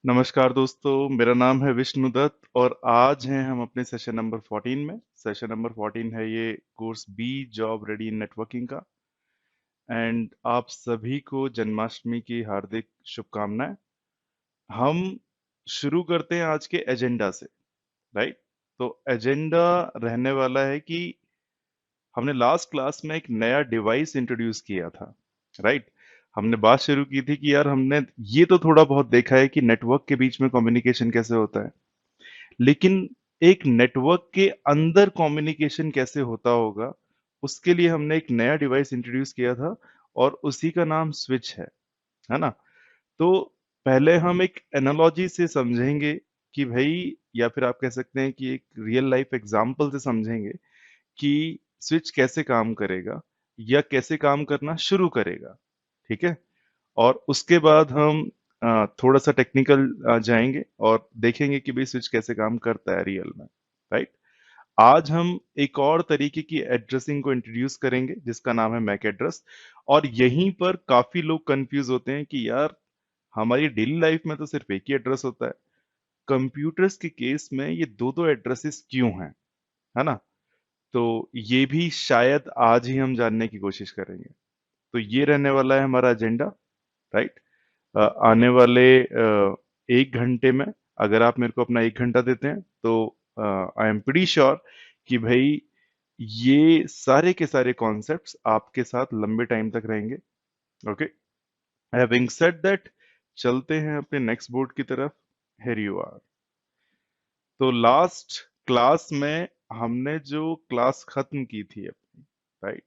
नमस्कार दोस्तों, मेरा नाम है विष्णु दत्त और आज हैं हम अपने सेशन नंबर 14 में। सेशन नंबर 14 है ये course be job ready in networking का। एंड आप सभी को जन्माष्टमी की हार्दिक शुभकामनाएं। हम शुरू करते हैं आज के एजेंडा से, राइट? तो एजेंडा रहने वाला है कि हमने लास्ट क्लास में एक नया डिवाइस इंट्रोड्यूस किया था, राइट? हमने बात शुरू की थी कि यार हमने ये तो थोड़ा बहुत देखा है कि नेटवर्क के बीच में कम्युनिकेशन कैसे होता है, लेकिन एक नेटवर्क के अंदर कम्युनिकेशन कैसे होता होगा, उसके लिए हमने एक नया डिवाइस इंट्रोड्यूस किया था और उसी का नाम स्विच है ना? तो पहले हम एक एनालॉजी से समझेंगे कि भाई, या फिर आप कह सकते हैं कि एक रियल लाइफ एग्जांपल से समझेंगे कि स्विच कैसे काम करेगा या कैसे काम करना शुरू करेगा। ठीक है? और उसके बाद हम थोड़ा सा टेक्निकल जाएंगे और देखेंगे कि भाई स्विच कैसे काम करता है रियल में, राइट? आज हम एक और तरीके की एड्रेसिंग को इंट्रोड्यूस करेंगे जिसका नाम है मैक एड्रेस। और यहीं पर काफी लोग कंफ्यूज होते हैं कि यार हमारी डेली लाइफ में तो सिर्फ एक ही एड्रेस होता है, कंप्यूटर्स के केस में ये दो दो एड्रेसेस क्यों हैं, है ना? तो ये भी शायद आज ही हम जानने की कोशिश करेंगे। तो ये रहने वाला है हमारा एजेंडा, राइट? आने वाले 1 घंटे में अगर आप मेरे को अपना 1 घंटा देते हैं तो आई एम प्रीटी श्योर कि भाई ये सारे के सारे कॉन्सेप्ट्स आपके साथ लंबे टाइम तक रहेंगे। ओके, हैविंग सेड दैट, चलते हैं अपने नेक्स्ट बोर्ड की तरफ। Here you are. तो लास्ट क्लास में हमने जो क्लास खत्म की थी अपनी, राइट,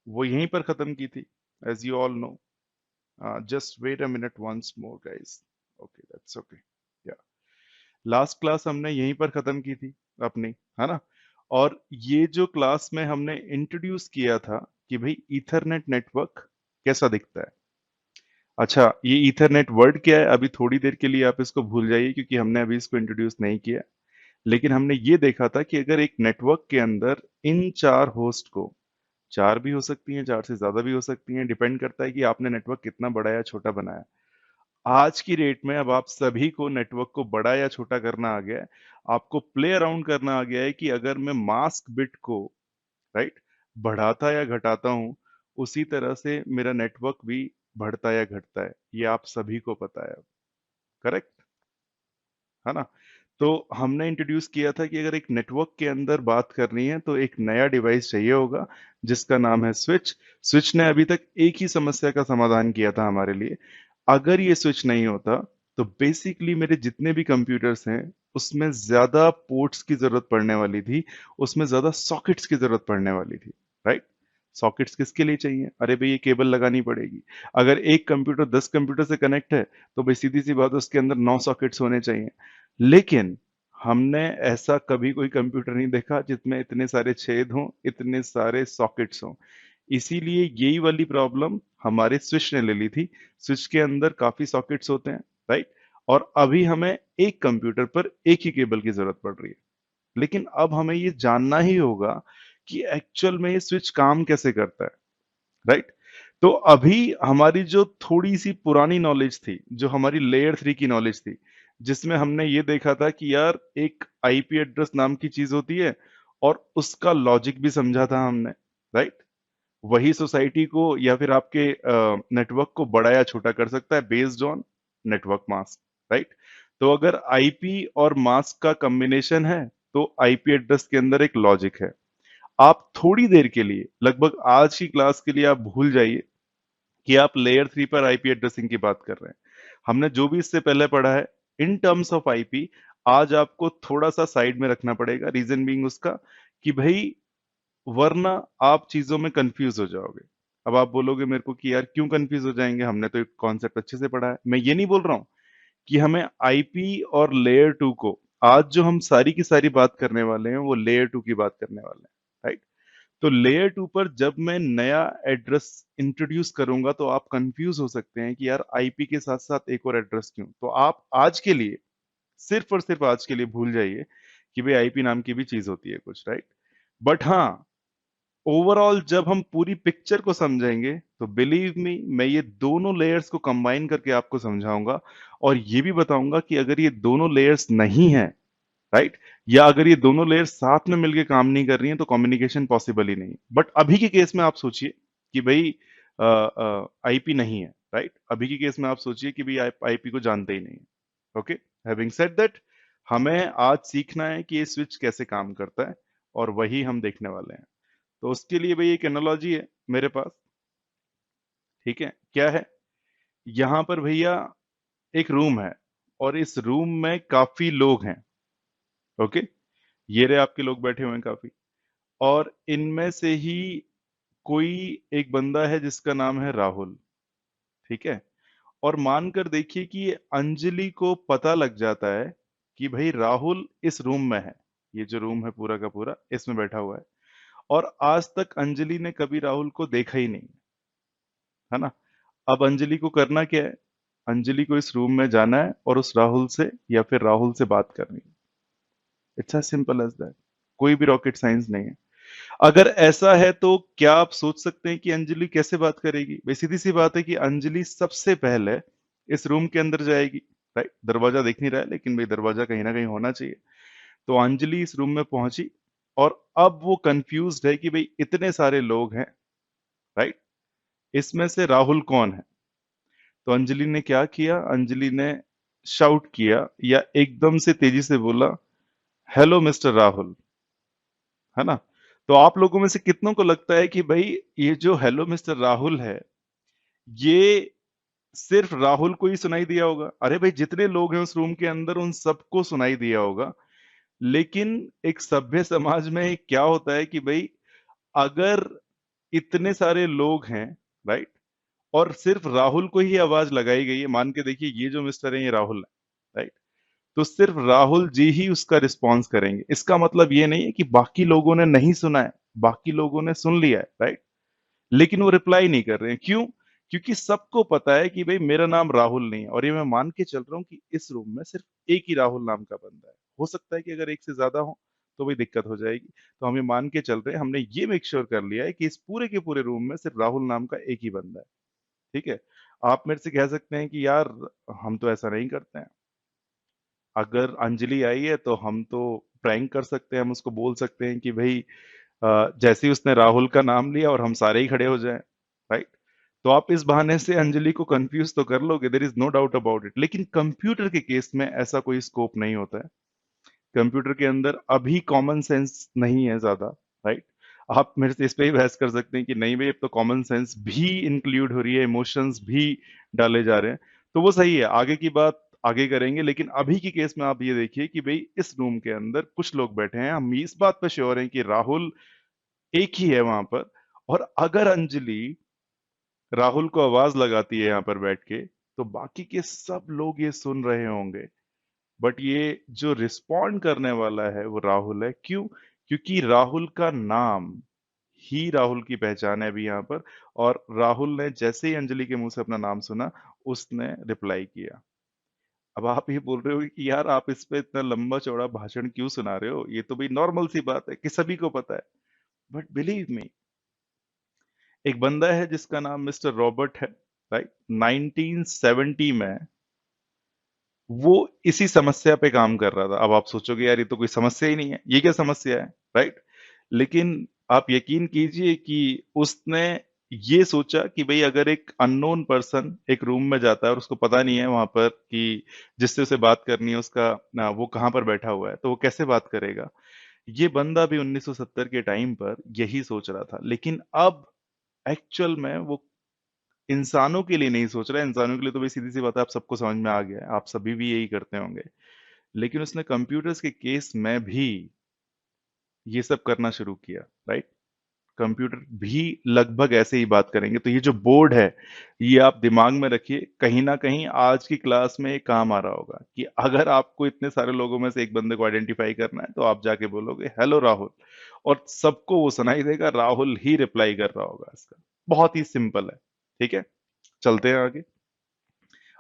वो यहीं पर खत्म की थी, as you all know. Just wait a minute once more guys. Okay, that's okay. Yeah, last class हमने यहीं पर खत्म की थी अपनी, है ना? और ये जो क्लास में हमने इंट्रोड्यूस किया था कि भाई ईथरनेट नेटवर्क कैसा दिखता है। अच्छा, ये ईथरनेट वर्ड क्या है अभी थोड़ी देर के लिए आप इसको भूल जाइए क्योंकि हमने अभी इसको इंट्रोड्यूस नहीं किया। लेकिन हमने ये देखा था कि अगर एक नेटवर्क के अंदर इन चार होस्ट को, चार भी हो सकती हैं, चार से ज्यादा भी हो सकती हैं, डिपेंड करता है कि आपने नेटवर्क कितना बड़ा या छोटा बनाया। आज की डेट में अब आप सभी को नेटवर्क को बड़ा या छोटा करना आ गया है। आपको प्ले अराउंड करना आ गया है कि अगर मैं मास्क बिट को, राइट, बढ़ाता या घटाता हूं, उसी तरह से मेरा नेटवर्क भी बढ़ता या घटता है। ये आप सभी को पता है अब, करेक्ट, है ना? तो हमने इंट्रोड्यूस किया था कि अगर एक नेटवर्क के अंदर बात करनी है तो एक नया डिवाइस चाहिए होगा जिसका नाम है स्विच। स्विच ने अभी तक एक ही समस्या का समाधान किया था हमारे लिए। अगर ये स्विच नहीं होता तो बेसिकली मेरे जितने भी कंप्यूटर्स हैं उसमें ज्यादा पोर्ट्स की जरूरत पड़ने वाली थी, उसमें ज्यादा सॉकेट्स की जरूरत पड़ने वाली थी, राइट? सॉकेट्स किसके लिए चाहिए? अरे भाई ये केबल लगानी पड़ेगी। अगर एक कंप्यूटर 10 कंप्यूटर से कनेक्ट है तो भाई सीधी सी बात है उसके अंदर 9 सॉकेट्स होने चाहिए। लेकिन हमने ऐसा कभी कोई कंप्यूटर नहीं देखा जिसमें इतने सारे छेद हों, इतने सारे सॉकेट्स हों। इसीलिए यही वाली प्रॉब्लम हमारे स्विच ने ले ली थी। स्विच के अंदर काफी सॉकेट्स होते हैं, राइट? और अभी हमें एक कंप्यूटर पर एक ही केबल की जरूरत पड़ रही है। लेकिन अब हमें ये जानना ही होगा कि एक्चुअल में ये स्विच काम कैसे करता है, राइट? तो अभी हमारी जो थोड़ी सी पुरानी नॉलेज थी, जो हमारी लेयर 3 की नॉलेज थी, जिसमें हमने ये देखा था कि यार एक आईपी एड्रेस नाम की चीज होती है और उसका लॉजिक भी समझा था हमने, राइट? वही सोसाइटी को या फिर आपके नेटवर्क को बड़ा या छोटा कर सकता है based on network mask, right? तो अगर आईपी और मास्क का कॉम्बिनेशन है तो आईपी एड्रेस के अंदर एक लॉजिक है। आप थोड़ी देर के लिए, लगभग आज की क्लास के लिए आप भूल जाइए कि आप लेयर 3 पर आईपी एड्रेसिंग की बात कर रहे हैं। हमने जो भी इससे पहले पढ़ा है इन टर्म्स ऑफ आईपी, आज आपको थोड़ा सा साइड में रखना पड़ेगा। रीजन बीइंग उसका कि भाई वरना आप चीजों में कंफ्यूज हो जाओगे। अब आप बोलोगे मेरे को कि यार क्यों कंफ्यूज हो जाएंगे, हमने तो एक कॉन्सेप्ट अच्छे से पढ़ा है। मैं ये नहीं बोल रहा हूं कि हमें आईपी और लेयर 2 को, आज जो हम सारी की सारी बात करने वाले हैं वो लेयर 2 की बात करने वाले हैं, राइट? तो लेयर 2 पर जब मैं नया एड्रेस इंट्रोड्यूस करूंगा तो आप कंफ्यूज हो सकते हैं कि यार आईपी के साथ साथ एक और एड्रेस क्यों। तो आप आज के लिए, सिर्फ और सिर्फ आज के लिए भूल जाइए कि भाई आईपी नाम की भी चीज होती है कुछ, राइट? बट हाँ, ओवरऑल जब हम पूरी पिक्चर को समझेंगे तो बिलीव मी, मैं ये दोनों लेयर्स को कंबाइन करके आपको समझाऊंगा और ये भी बताऊंगा कि अगर ये दोनों लेयर्स नहीं है, राइट, या अगर ये दोनों लेयर्स साथ में मिलके काम नहीं कर रही हैं तो कम्युनिकेशन पॉसिबल ही नहीं। बट अभी के केस में आप सोचिए कि भाई आईपी नहीं है, राइट, अभी के केस में आप सोचिए कि भाई आप आईपी को जानते ही नहीं है। ओके, हैविंग सेड दैट, हमें आज सीखना है कि ये स्विच कैसे काम करता है और वही हम देखने वाले हैं। तो उसके लिए भाई एक एनालॉजी है मेरे पास। ठीक है, क्या है? यहां पर भैया एक रूम है और इस रूम में काफी लोग हैं। ओके, ये रहे आपके लोग बैठे हुए हैं काफी, और इनमें से ही कोई एक बंदा है जिसका नाम है राहुल। ठीक है, और मानकर देखिए कि ये अंजलि को पता लग जाता है कि भाई राहुल इस रूम में है। ये जो रूम है पूरा का पूरा, इसमें बैठा हुआ है, और आज तक अंजलि ने कभी राहुल को देखा ही नहीं, है ना। अब अंजलि को करना क्या है? अंजलि को इस रूम में जाना है और उस राहुल से या फिर राहुल से बात करनी है। It's as simple as that, कोई भी रॉकेट साइंस नहीं है। अगर ऐसा है तो क्या आप सोच सकते हैं कि अंजलि कैसे बात करेगी? भाई सीधी सी बात है कि अंजलि सबसे पहले इस रूम के अंदर जाएगी, राइट, दरवाजा दिख नहीं रहा है लेकिन भाई दरवाजा कहीं ना कहीं होना चाहिए। तो अंजलि इस रूम में पहुंची और अब वो कंफ्यूज्ड है कि भाई इतने सारे लोग हैं, राइट, इसमें से राहुल कौन है? तो अंजलि ने क्या किया? अंजलि ने शाउट किया या एकदम से तेजी से बोला, हेलो मिस्टर राहुल, है ना। तो आप लोगों में से कितनों को लगता है कि भाई ये जो हेलो मिस्टर राहुल है, ये सिर्फ राहुल को ही सुनाई दिया होगा? अरे भाई जितने लोग हैं उस रूम के अंदर उन सबको सुनाई दिया होगा। लेकिन एक सभ्य समाज में क्या होता है कि भाई अगर इतने सारे लोग हैं, राइट, और सिर्फ राहुल को ही आवाज लगाई गई है, मान के देखिए ये जो मिस्टर है ये राहुल है, राइट, तो सिर्फ राहुल जी ही उसका रिस्पॉन्स करेंगे। इसका मतलब ये नहीं है कि बाकी लोगों ने नहीं सुना है, बाकी लोगों ने सुन लिया है, राइट, लेकिन वो रिप्लाई नहीं कर रहे हैं। क्यों? क्योंकि सबको पता है कि भाई मेरा नाम राहुल नहीं है, और ये मैं मान के चल रहा हूँ कि इस रूम में सिर्फ एक ही राहुल नाम का बंदा है। हो सकता है कि अगर एक से ज्यादा हो तो भाई दिक्कत हो जाएगी। तो हम ये मान के चल रहे हैं, हमने ये मेक श्योर कर लिया है कि इस पूरे के पूरे रूम में सिर्फ राहुल नाम का एक ही बंदा है। ठीक है, आप मेरे से कह सकते हैं कि यार हम तो ऐसा नहीं करते हैं। अगर अंजलि आई है तो हम तो प्रैंक कर सकते हैं, हम उसको बोल सकते हैं कि भाई जैसे ही उसने राहुल का नाम लिया और हम सारे ही खड़े हो जाएं, राइट। तो आप इस बहाने से अंजलि को कंफ्यूज तो कर लोगे, there is no doubt about it, लेकिन कंप्यूटर के केस में ऐसा कोई स्कोप नहीं होता है। कंप्यूटर के अंदर अभी कॉमन सेंस नहीं है ज्यादा, राइट। आप मेरे से इस पे ही बहस कर सकते हैं कि नहीं भाई अब तो कॉमन सेंस भी इंक्लूड हो रही है, इमोशंस भी डाले जा रहे हैं। तो वो सही है, आगे की बात आगे करेंगे, लेकिन अभी की केस में आप ये देखिए कि भाई इस रूम के अंदर कुछ लोग बैठे हैं, हम इस बात पे श्योर हैं कि राहुल एक ही है वहां पर। और अगर अंजलि राहुल को आवाज लगाती है यहाँ पर बैठ के, तो बाकी के सब लोग ये सुन रहे होंगे, बट ये जो रिस्पॉन्ड करने वाला है वो राहुल है। क्यों? क्योंकि राहुल का नाम ही राहुल की पहचान है अभी यहाँ पर। और राहुल ने जैसे ही अंजलि के मुंह से अपना नाम सुना, उसने रिप्लाई किया। अब आप ये बोल रहे हो कि यार आप इस पे इतना लंबा चौड़ा भाषण क्यों सुना रहे हो, ये तो भाई नॉर्मल सी बात है कि सभी को पता है। बट बिलीव मी, एक बंदा है जिसका नाम मिस्टर रॉबर्ट है, राइट, 1970 में वो इसी समस्या पे काम कर रहा था। अब आप सोचोगे यार ये तो कोई समस्या ही नहीं है, ये क्या समस्या है, राइट। लेकिन आप यकीन कीजिए कि उसने ये सोचा कि भाई अगर एक अननोन पर्सन एक रूम में जाता है और उसको पता नहीं है वहां पर कि जिससे उसे बात करनी है उसका ना वो कहाँ पर बैठा हुआ है, तो वो कैसे बात करेगा। ये बंदा भी 1970 के टाइम पर यही सोच रहा था, लेकिन अब एक्चुअल में वो इंसानों के लिए नहीं सोच रहा है। इंसानों के लिए तो भाई सीधी सी बात है, आप सबको समझ में आ गया है, आप सभी भी यही करते होंगे। लेकिन उसने कंप्यूटर्स के केस में भी ये सब करना शुरू किया, राइट। कंप्यूटर भी लगभग ऐसे ही बात करेंगे। तो ये जो बोर्ड है, ये आप दिमाग में रखिए, कहीं ना कहीं आज की क्लास में ये काम आ रहा होगा कि अगर आपको इतने सारे लोगों में से एक बंदे को आइडेंटिफाई करना है तो आप जाके बोलोगे हेलो राहुल, और सबको वो सुनाई देगा, राहुल ही रिप्लाई कर रहा होगा इसका। बहुत ही सिंपल है। ठीक है, चलते हैं आगे।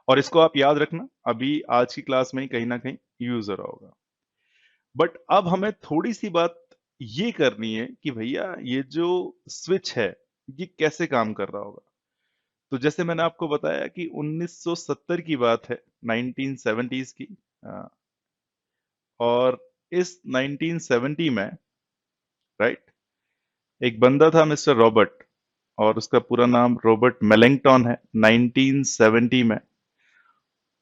और इसको आप याद रखना, अभी आज की क्लास में ही कहीं ना कहीं यूज हो रहा होगा। बट अब हमें थोड़ी सी बात ये करनी है कि भैया ये जो स्विच है ये कैसे काम कर रहा होगा। तो जैसे मैंने आपको बताया कि 1970 की बात है, 1970s की। अ, और इस 1970 में, राइट, एक बंदा था मिस्टर रॉबर्ट, और उसका पूरा नाम रॉबर्ट मेलेंगटन है। 1970 में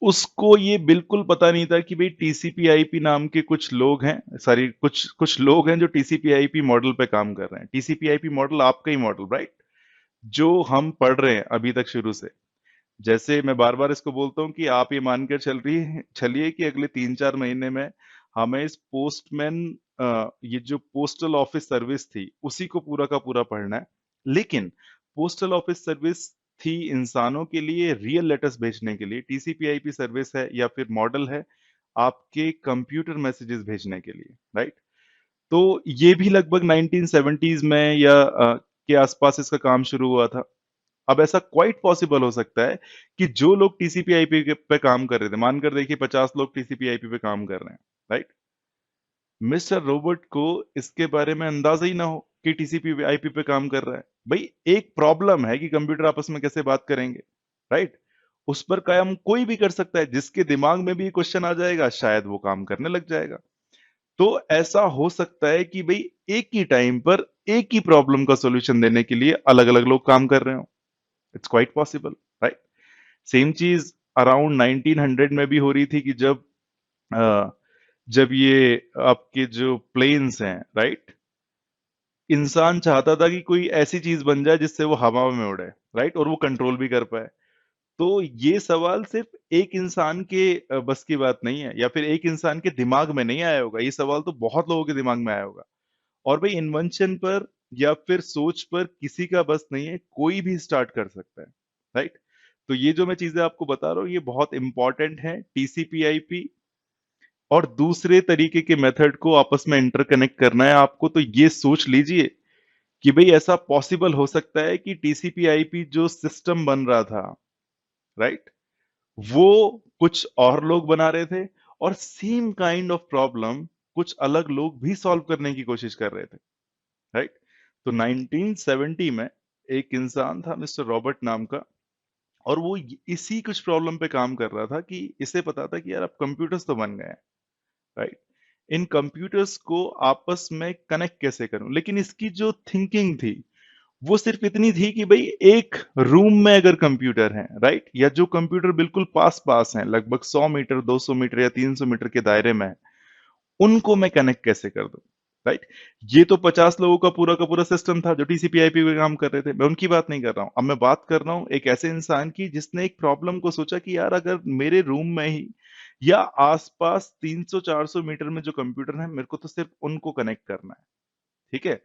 उसको ये बिल्कुल पता नहीं था कि भाई टीसीपी आईपी नाम के कुछ लोग हैं, सॉरी, कुछ कुछ लोग हैं जो टीसीपी आईपी मॉडल पे काम कर रहे हैं। टीसीपी आईपी मॉडल आपका ही मॉडल, राइट, जो हम पढ़ रहे हैं अभी तक शुरू से। जैसे मैं बार बार इसको बोलता हूँ कि आप ये मानकर चलिए कि अगले 3-4 महीने में हमें इस पोस्टमैन, ये जो पोस्टल ऑफिस सर्विस थी उसी को पूरा का पूरा पढ़ना है। लेकिन पोस्टल ऑफिस सर्विस थी इंसानों के लिए रियल लेटर्स भेजने के लिए, टीसीपी आईपी सर्विस है या फिर मॉडल है आपके कंप्यूटर मैसेजेस भेजने के लिए, राइट। तो ये भी लगभग 1970s में या के आसपास इसका काम शुरू हुआ था। अब ऐसा क्वाइट पॉसिबल हो सकता है कि जो लोग टीसीपी आईपी पे काम कर रहे थे, मानकर देखिए 50 लोग टीसीपी आईपी पे काम कर रहे हैं, राइट, मिस्टर रोबोट को इसके बारे में अंदाजा ही ना हो कि टीसीपी आईपी पे काम कर रहा है। भाई एक प्रॉब्लम है कि कंप्यूटर आपस में कैसे बात करेंगे, राइट, उस पर काम कोई भी कर सकता है। जिसके दिमाग में भी ये क्वेश्चन आ जाएगा शायद वो काम करने लग जाएगा। तो ऐसा हो सकता है कि भाई एक ही टाइम पर एक ही प्रॉब्लम का सॉल्यूशन देने के लिए अलग अलग लोग काम कर रहे हो। It's quite possible, right. Same चीज अराउंड 1900 में भी हो रही थी कि अ, जब ये आपके जो प्लेन्स हैं, राइट, इंसान चाहता था कि कोई ऐसी चीज बन जाए जिससे वो हवा में उड़े, राइट, और वो कंट्रोल भी कर पाए। तो ये सवाल सिर्फ एक इंसान के बस की बात नहीं है, या फिर एक इंसान के दिमाग में नहीं आया होगा। ये सवाल तो बहुत लोगों के दिमाग में आया होगा। और भाई इन्वेंशन पर या फिर सोच पर किसी का बस नहीं है, कोई भी स्टार्ट कर सकता है, राइट। तो ये जो मैं चीजें आपको बता रहा हूँ ये बहुत इंपॉर्टेंट है। टीसीपी आईपी और दूसरे तरीके के मेथड को आपस में इंटरकनेक्ट करना है आपको। तो ये सोच लीजिए कि भाई ऐसा पॉसिबल हो सकता है कि टीसीपी आईपी जो सिस्टम बन रहा था, राइट, वो कुछ और लोग बना रहे थे, और सेम काइंड ऑफ प्रॉब्लम कुछ अलग लोग भी सॉल्व करने की कोशिश कर रहे थे, राइट। तो 1970 में एक इंसान था मिस्टर रॉबर्ट नाम का, और वो इसी कुछ प्रॉब्लम पे काम कर रहा था कि इसे पता था कि यार अब कंप्यूटर्स तो बन गए हैं, राइट, इन कंप्यूटर्स को आपस में कनेक्ट कैसे करूं। लेकिन इसकी जो थिंकिंग थी वो सिर्फ इतनी थी कि भाई एक रूम में अगर कंप्यूटर है, राइट, या जो कंप्यूटर बिल्कुल पास पास हैं, लगभग 100 मीटर, 200 मीटर या 300 मीटर के दायरे में है, उनको मैं कनेक्ट कैसे कर दूं, राइट। ये तो 50 लोगों का पूरा सिस्टम था जो टीसीपी आईपी पे काम कर रहे थे। मैं उनकी बात नहीं कर रहा हूं। अब मैं बात कर रहा हूं एक ऐसे इंसान की जिसने एक प्रॉब्लम को सोचा कि यार अगर मेरे रूम में ही या आसपास 300-400 मीटर में जो कंप्यूटर है मेरे को तो सिर्फ उनको कनेक्ट करना है, ठीक है।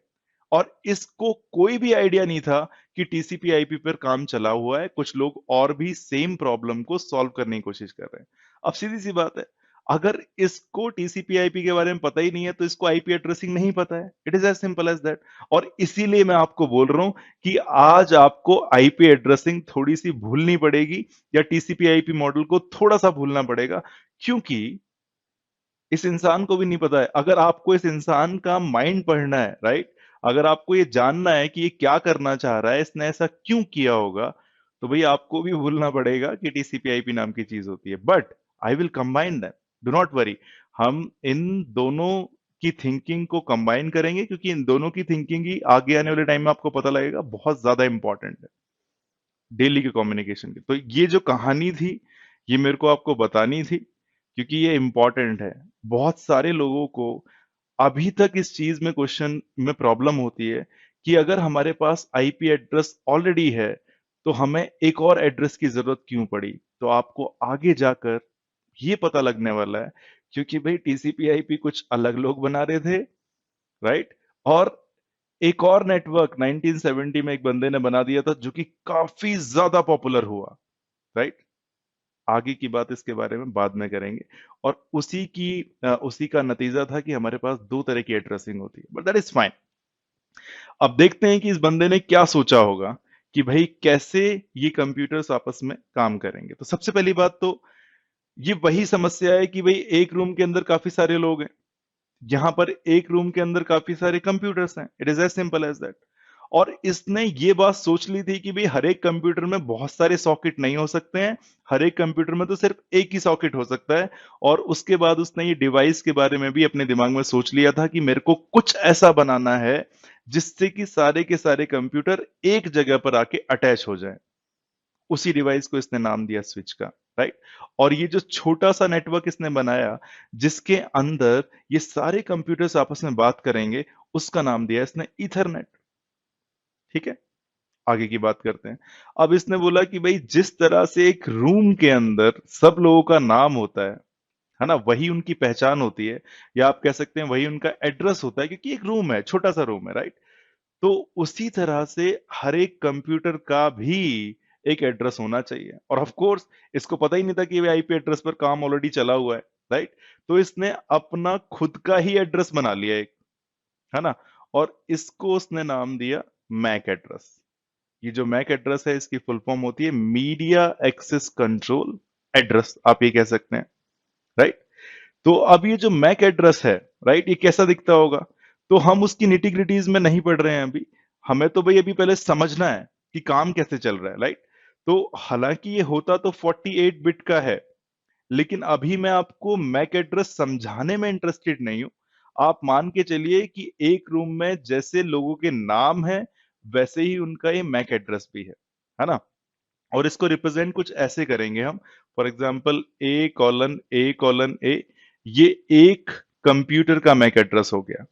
और इसको कोई भी आइडिया नहीं था कि टीसीपी आईपी पर काम चला हुआ है, कुछ लोग और भी सेम प्रॉब्लम को सॉल्व करने की कोशिश कर रहे हैं। अब सीधी सी बात है, अगर इसको टीसीपी आईपी के बारे में पता ही नहीं है तो इसको आईपी एड्रेसिंग नहीं पता है। It is as simple as that. और इसीलिए मैं आपको बोल रहा हूं कि आज आपको आईपी एड्रेसिंग थोड़ी सी भूलनी पड़ेगी, या टीसीपी आईपी मॉडल को थोड़ा सा भूलना पड़ेगा, क्योंकि इस इंसान को भी नहीं पता है। अगर आपको इस इंसान का माइंड पढ़ना है, राइट, अगर आपको ये जानना है कि ये क्या करना चाह रहा है, इसने ऐसा क्यों किया होगा, तो भाई आपको भी भूलना पड़ेगा कि टीसीपी आईपी नाम की चीज होती है। But I will combine them, do not worry. हम इन दोनों की थिंकिंग को कंबाइन करेंगे, क्योंकि इन दोनों की थिंकिंग ही आगे आने वाले टाइम में आपको पता लगेगा बहुत ज्यादा इंपॉर्टेंट है डेली के कम्युनिकेशन की। तो ये जो कहानी थी ये मेरे को आपको बतानी थी, क्योंकि ये इंपॉर्टेंट है। बहुत सारे लोगों को अभी तक इस चीज में क्वेश्चन में प्रॉब्लम होती है कि अगर हमारे पास आईपी एड्रेस ऑलरेडी है तो हमें एक और एड्रेस की जरूरत क्यों पड़ी। तो आपको आगे जाकर ये पता लगने वाला है, क्योंकि भाई टीसीपी आईपी कुछ अलग लोग बना रहे थे, राइट, और एक और नेटवर्क 1970 में एक बंदे ने बना दिया था जो कि काफी ज्यादा पॉपुलर हुआ, राइट। आगे की बात इसके बारे में बाद में करेंगे। और उसी का नतीजा था कि हमारे पास दो तरह की एड्रेसिंग होती है, बट दैट इज फाइन। अब देखते हैं कि इस बंदे ने क्या सोचा होगा कि भाई कैसे ये कंप्यूटर्स आपस में काम करेंगे। तो सबसे पहली बात तो ये वही समस्या है कि भाई एक रूम के अंदर काफी सारे लोग हैं, यहां पर एक रूम के अंदर काफी सारे कंप्यूटर्स हैं, it is as simple as that. और इसने ये बात सोच ली थी कि भाई हर एक कंप्यूटर में बहुत सारे सॉकेट नहीं हो सकते हैं, हर एक कंप्यूटर में तो सिर्फ एक ही सॉकेट हो सकता है। और उसके बाद उसने ये डिवाइस के बारे में भी अपने दिमाग में सोच लिया था कि मेरे को कुछ ऐसा बनाना है जिससे कि सारे के सारे कंप्यूटर एक जगह पर आके अटैच हो जाएं। उसी डिवाइस को इसने नाम दिया स्विच का, राइट। और ये जो छोटा सा नेटवर्क इसने बनाया जिसके अंदर ये सारे कंप्यूटर्स आपस में बात करेंगे, उसका नाम दिया इसने ईथरनेट। ठीक है, आगे की बात करते हैं। अब इसने बोला कि भाई जिस तरह से एक रूम के अंदर सब लोगों का नाम होता है ना, वही उनकी पहचान होती है, या आप कह सकते हैं वही उनका एड्रेस होता है, क्योंकि एक रूम है, छोटा सा रूम है, राइट। तो उसी तरह से हर एक कंप्यूटर का भी एक एड्रेस होना चाहिए। और ऑफ कोर्स इसको पता ही नहीं था कि ये आईपी एड्रेस पर काम ऑलरेडी चला हुआ है, राइट। तो इसने अपना खुद का ही एड्रेस बना लिया एक, है ना। और इसको उसने नाम दिया मैक एड्रेस। ये जो मैक एड्रेस है इसकी फुल फॉर्म होती है मीडिया एक्सेस कंट्रोल एड्रेस, आप ये कह सकते हैं, राइट। तो अब ये जो मैक एड्रेस है, राइट, ये कैसा दिखता होगा, तो हम उसकी निटिग्रिटीज में नहीं पढ़ रहे हैं अभी। हमें तो भाई अभी पहले समझना है कि काम कैसे चल रहा है, राइट। तो हालांकि ये होता तो 48 बिट का है, लेकिन अभी मैं आपको मैक एड्रेस समझाने में इंटरेस्टेड नहीं हूं। आप मान के चलिए कि एक रूम में जैसे लोगों के नाम है, वैसे ही उनका ये मैक एड्रेस भी है ना। और इसको रिप्रेजेंट कुछ ऐसे करेंगे हम। फॉर एग्जाम्पल A:A:A, ये एक कंप्यूटर का मैक एड्रेस हो गया।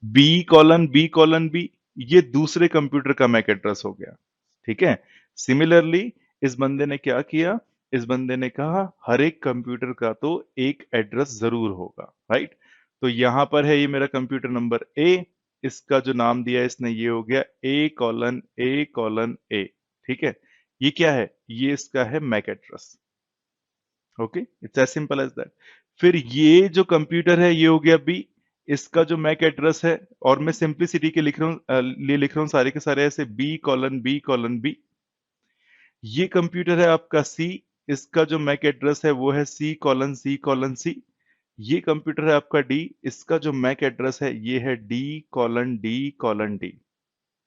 B:B:B, ये दूसरे कंप्यूटर का मैक एड्रेस हो गया। ठीक है। सिमिलरली इस बंदे ने क्या किया, इस बंदे ने कहा हर एक कंप्यूटर का तो एक एड्रेस जरूर होगा, राइट। तो यहां पर है ये मेरा कंप्यूटर नंबर ए, इसका जो नाम दिया इसने ये हो गया A:A:A। ठीक है, ये क्या है, ये इसका है MAC address. Okay, it's as simple as that. फिर ये जो कंप्यूटर है ये हो गया बी, इसका जो मैक एड्रेस है, और मैं सिंप्लिसिटी के लिख रहा हूँ लिए लिख रहा हूँ सारे के सारे ऐसे B:B:B। ये कंप्यूटर है आपका सी, इसका जो मैक एड्रेस है वो है C:C:C। ये कंप्यूटर है आपका डी, इसका जो मैक एड्रेस है ये है D:D:D।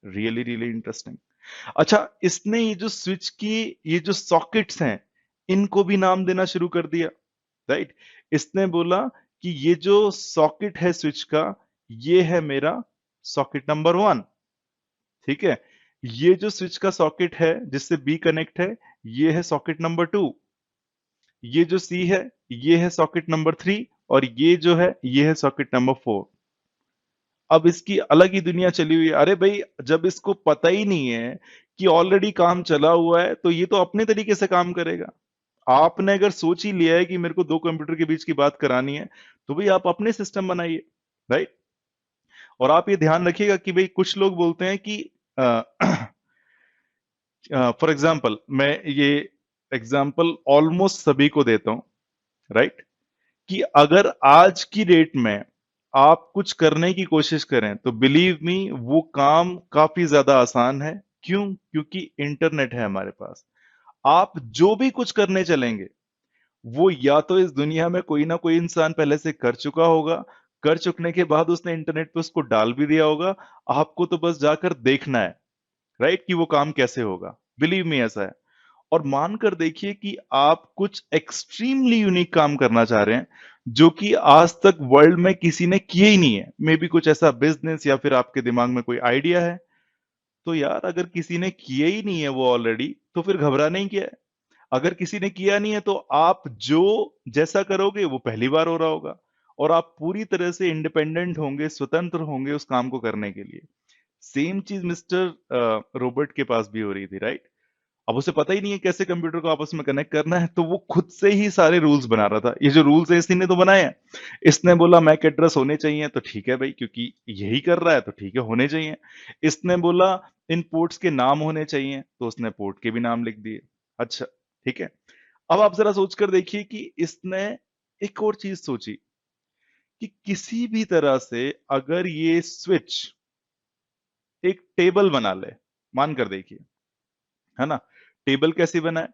Really really interesting. अच्छा, इसने ये जो स्विच की ये जो सॉकेट्स हैं, इनको भी नाम देना शुरू कर दिया, राइट। इसने बोला कि ये जो सॉकेट है स्विच का, ये है मेरा सॉकेट नंबर 1। ठीक है, ये जो स्विच का सॉकेट है जिससे बी कनेक्ट है, ये है सॉकेट नंबर 2। ये जो सी है, ये है सॉकेट नंबर 3। और ये जो है ये है सॉकेट नंबर 4। अब इसकी अलग ही दुनिया चली हुई है। अरे भाई, जब इसको पता ही नहीं है कि ऑलरेडी काम चला हुआ है, तो ये तो अपने तरीके से काम करेगा। आपने अगर सोच ही लिया है कि मेरे को दो कंप्यूटर के बीच की बात करानी है, तो भाई आप अपने सिस्टम बनाइए, राइट। और आप ये ध्यान रखिएगा कि भाई कुछ लोग बोलते हैं कि फॉर एग्जाम्पल, मैं ये एग्जाम्पल ऑलमोस्ट सभी को देता हूं, राइट, कि अगर आज की डेट में आप कुछ करने की कोशिश करें तो बिलीव मी वो काम काफी ज्यादा आसान है। क्यों? क्योंकि इंटरनेट है हमारे पास। आप जो भी कुछ करने चलेंगे, वो या तो इस दुनिया में कोई ना कोई इंसान पहले से कर चुका होगा, कर चुकने के बाद उसने इंटरनेट पे उसको डाल भी दिया होगा। आपको तो बस जाकर देखना है, राइट, कि वो काम कैसे होगा। बिलीव मी, ऐसा है। और मानकर देखिए कि आप कुछ एक्सट्रीमली यूनिक काम करना चाह रहे हैं जो कि आज तक वर्ल्ड में किसी ने किया ही नहीं है। मे बी कुछ ऐसा बिजनेस, या फिर आपके दिमाग में कोई आइडिया है। तो यार, अगर किसी ने किया ही नहीं है वो ऑलरेडी, तो फिर घबराना ही क्या है। अगर किसी ने किया नहीं है तो आप जो जैसा करोगे वो पहली बार हो रहा होगा, और आप पूरी तरह से इंडिपेंडेंट होंगे, स्वतंत्र होंगे उस काम को करने के लिए। सेम चीज मिस्टर रॉबर्ट के पास भी हो रही थी, राइट। अब उसे पता ही नहीं है कैसे कंप्यूटर को आपस में कनेक्ट करना है, तो वो खुद से ही सारे रूल्स बना रहा था। ये जो रूल्स है इसी ने तो बनाए हैं। इसने बोला मैक एड्रेस होने चाहिए, तो ठीक है भाई, क्योंकि यही कर रहा है तो ठीक है, होने चाहिए। इसने बोला इन पोर्ट्स के नाम होने चाहिए, तो उसने पोर्ट के भी नाम लिख दिए। अच्छा, ठीक है। अब आप जरा सोचकर देखिए कि इसने एक और चीज सोची कि किसी भी तरह से अगर ये स्विच एक टेबल बना ले, मान कर देखिए, है ना। टेबल कैसे बनाए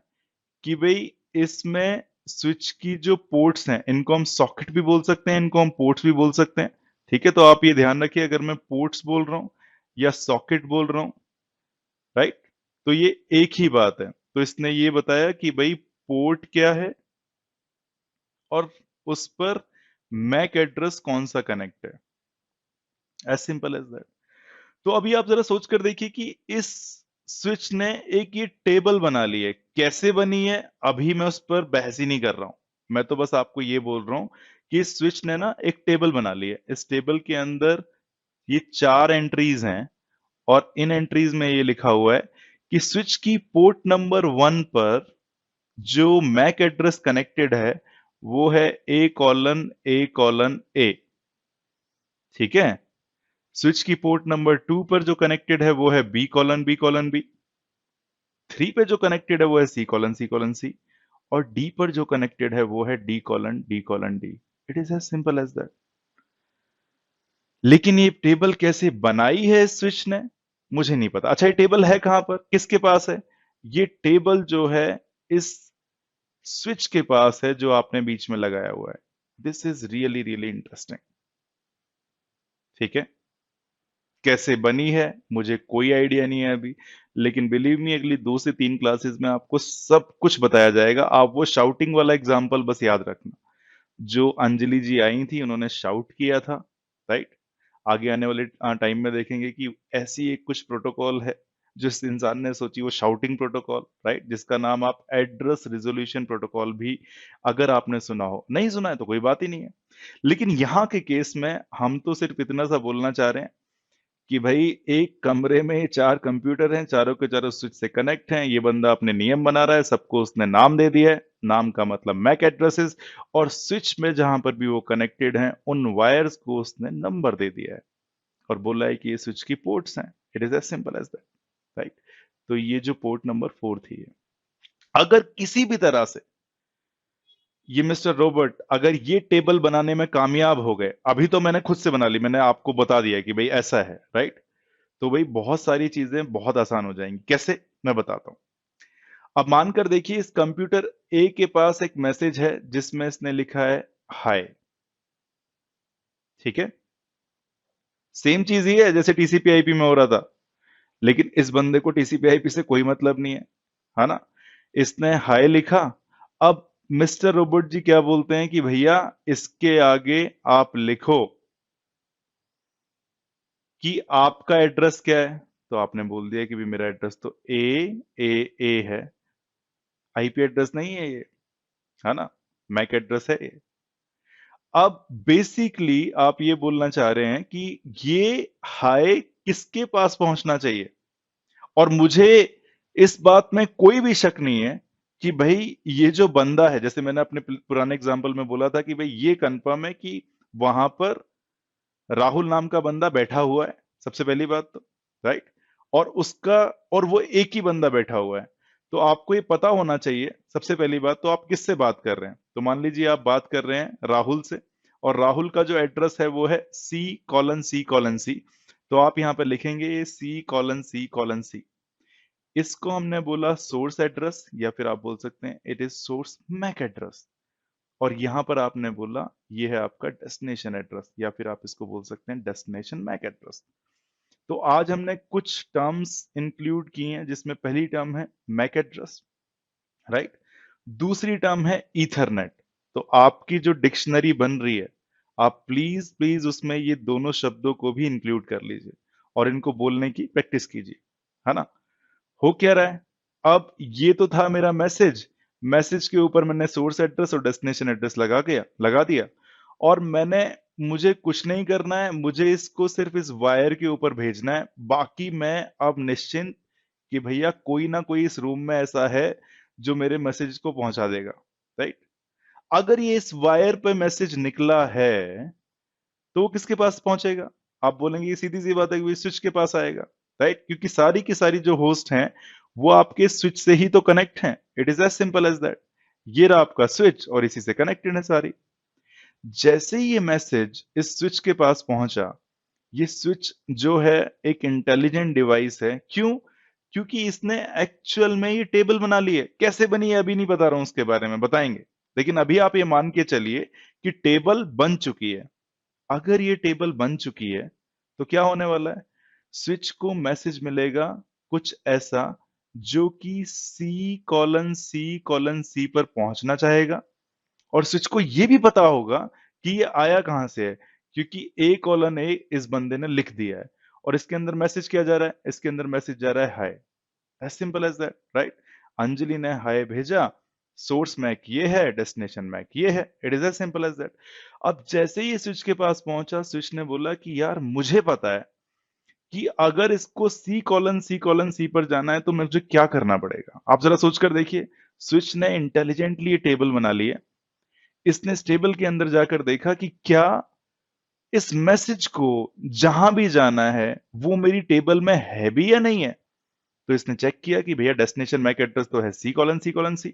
कि भाई इसमें स्विच की जो पोर्ट्स हैं, इनको हम सॉकेट भी बोल सकते हैं, इनको हम पोर्ट्स भी बोल सकते हैं, ठीक है, तो आप ये ध्यान रखिए, अगर मैं पोर्ट्स बोल रहा हूं या सॉकेट बोल रहा हूं, राइट, तो ये एक ही बात है। तो इसने ये बताया कि भाई पोर्ट क्या है और उस पर मैक एड्रेस कौन सा कनेक्ट है, एज सिंपल एज दैट। तो अभी आप जरा सोच कर देखिए कि इस स्विच ने एक ये टेबल बना ली है, कैसे बनी है अभी मैं उस पर बहस ही नहीं कर रहा हूं। मैं तो बस आपको ये बोल रहा हूं कि इस स्विच ने ना एक टेबल बना ली है। इस टेबल के अंदर ये 4 एंट्रीज हैं और इन एंट्रीज में ये लिखा हुआ है कि स्विच की पोर्ट नंबर 1 पर जो मैक एड्रेस कनेक्टेड है वो है A:A:A। ठीक है, स्विच की पोर्ट नंबर 2 पर जो कनेक्टेड है वो है B:B:B। 3 पे जो कनेक्टेड है वो है C:C:C। और D पर जो कनेक्टेड है वो है D:D:D। It is as simple as that. लेकिन ये टेबल कैसे बनाई है इस स्विच ने, मुझे नहीं पता। अच्छा, ये टेबल है कहां पर, किसके पास है? ये टेबल जो है इस स्विच के पास है जो आपने बीच में लगाया हुआ है। This is really really interesting. ठीक है, कैसे बनी है मुझे कोई आइडिया नहीं है अभी, लेकिन बिलीव मी अगली 2 से 3 क्लासेस में आपको सब कुछ बताया जाएगा। आप वो शाउटिंग वाला एग्जाम्पल बस याद रखना, जो अंजलि जी आई थी उन्होंने शाउट किया था, राइट। आगे आने वाले टाइम में देखेंगे कि ऐसी एक कुछ प्रोटोकॉल है जिस इंसान ने सोची, वो शाउटिंग प्रोटोकॉल, राइट, जिसका नाम आप एड्रेस रिजोल्यूशन प्रोटोकॉल भी अगर आपने सुना हो। नहीं सुना है तो कोई बात ही नहीं है। लेकिन यहाँ के केस में हम तो सिर्फ इतना सा बोलना चाह रहे हैं कि भाई एक कमरे में 4 कंप्यूटर हैं, चारों के चारों स्विच से कनेक्ट हैं। ये बंदा अपने नियम बना रहा है, सबको उसने नाम दे दिया है, नाम का मतलब मैक एड्रेसेस, और स्विच में जहां पर भी वो कनेक्टेड हैं उन वायर्स को उसने नंबर दे दिया है और बोला है कि ये स्विच की पोर्ट्स हैं। It is as simple as that, right. तो ये जो पोर्ट नंबर 4 थी, अगर किसी भी तरह से ये मिस्टर रॉबर्ट अगर ये टेबल बनाने में कामयाब हो गए, अभी तो मैंने खुद से बना ली, मैंने आपको बता दिया कि भाई ऐसा है, राइट, तो भाई बहुत सारी चीजें बहुत आसान हो जाएंगी। कैसे, मैं बताता हूं। अब मानकर देखिए इस कंप्यूटर ए के पास एक मैसेज है जिसमें इसने लिखा है हाय। ठीक है, सेम चीज ही है जैसे टीसीपी आईपी में हो रहा था, लेकिन इस बंदे को टीसीपी आईपी से कोई मतलब नहीं है ना। इसने हाय लिखा। अब मिस्टर रोबोट जी क्या बोलते हैं कि भैया इसके आगे आप लिखो कि आपका एड्रेस क्या है। तो आपने बोल दिया कि भी मेरा एड्रेस तो A:A:A है, आईपी एड्रेस नहीं है ये, है ना, मैक एड्रेस है ये। अब बेसिकली आप ये बोलना चाह रहे हैं कि ये हाय किसके पास पहुंचना चाहिए, और मुझे इस बात में कोई भी शक नहीं है कि भाई ये जो बंदा है, जैसे मैंने अपने पुराने एग्जांपल में बोला था कि भाई ये कंफर्म है कि वहां पर राहुल नाम का बंदा बैठा हुआ है, सबसे पहली बात तो, राइट, और उसका, और वो एक ही बंदा बैठा हुआ है। तो आपको ये पता होना चाहिए सबसे पहली बात तो आप किससे बात कर रहे हैं। तो मान लीजिए आप बात कर रहे हैं राहुल से, और राहुल का जो एड्रेस है वो है C:C:C। तो आप यहां पर लिखेंगे C:C:C। इसको हमने बोला सोर्स एड्रेस, या फिर आप बोल सकते हैं it is source MAC address. और यहां पर आपने बोला ये है आपका डेस्टिनेशन एड्रेस, या फिर आप इसको बोल सकते हैं डेस्टिनेशन मैक एड्रेस। तो आज हमने कुछ टर्म्स इंक्लूड की हैं, जिसमें पहली टर्म है मैक एड्रेस, राइट, दूसरी टर्म है ईथरनेट। तो आपकी जो डिक्शनरी बन रही है, आप प्लीज प्लीज उसमें ये दोनों शब्दों को भी इंक्लूड कर लीजिए और इनको बोलने की प्रैक्टिस कीजिए, है ना। हो क्या रहा है, अब ये तो था मेरा मैसेज, मैसेज के ऊपर मैंने सोर्स एड्रेस और डेस्टिनेशन एड्रेस लगा दिया, और मुझे कुछ नहीं करना है, मुझे इसको सिर्फ इस वायर के ऊपर भेजना है। बाकी मैं अब निश्चिंत कि भैया कोई ना कोई इस रूम में ऐसा है जो मेरे मैसेज को पहुंचा देगा, राइट। अगर ये इस वायर पे मैसेज निकला है तो वो किसके पास पहुंचेगा? आप बोलेंगे ये सीधी सी बात है कि वो स्विच के पास आएगा, राइट, क्योंकि सारी की सारी जो होस्ट हैं वो आपके स्विच से ही तो कनेक्ट हैं। It is as simple as that. ये रहा आपका स्विच और इसी से कनेक्टेड है सारी। जैसे ही ये मैसेज इस स्विच के पास पहुंचा, ये स्विच जो है एक इंटेलिजेंट डिवाइस है। क्यों? क्योंकि इसने एक्चुअल में ये टेबल बना ली है। कैसे बनी है अभी नहीं बता रहा हूं, उसके बारे में बताएंगे, लेकिन अभी आप ये मान के चलिए कि टेबल बन चुकी है। अगर ये टेबल बन चुकी है तो क्या होने वाला है, स्विच को मैसेज मिलेगा कुछ ऐसा जो कि C:C:C पर पहुंचना चाहेगा, और स्विच को ये भी पता होगा कि ये आया कहां से है, क्योंकि A:A इस बंदे ने लिख दिया है, और इसके अंदर मैसेज क्या जा रहा है, इसके अंदर मैसेज जा रहा है hi. As simple as that, right. Anjali ने हाय भेजा, सोर्स मैक ये है, डेस्टिनेशन मैक ये है, it is as simple as that. अब जैसे ही स्विच के पास पहुंचा, स्विच ने बोला कि यार मुझे पता है कि अगर इसको C:C:C पर जाना है तो मुझे क्या करना पड़ेगा। आप जरा सोचकर देखिए, स्विच ने इंटेलिजेंटली ये टेबल बना ली है। इसने इस टेबल के अंदर जाकर देखा कि क्या इस मैसेज को जहां भी जाना है वो मेरी टेबल में है भी या नहीं है। तो इसने चेक किया कि भैया डेस्टिनेशन मैक एड्रेस तो है C:C:C,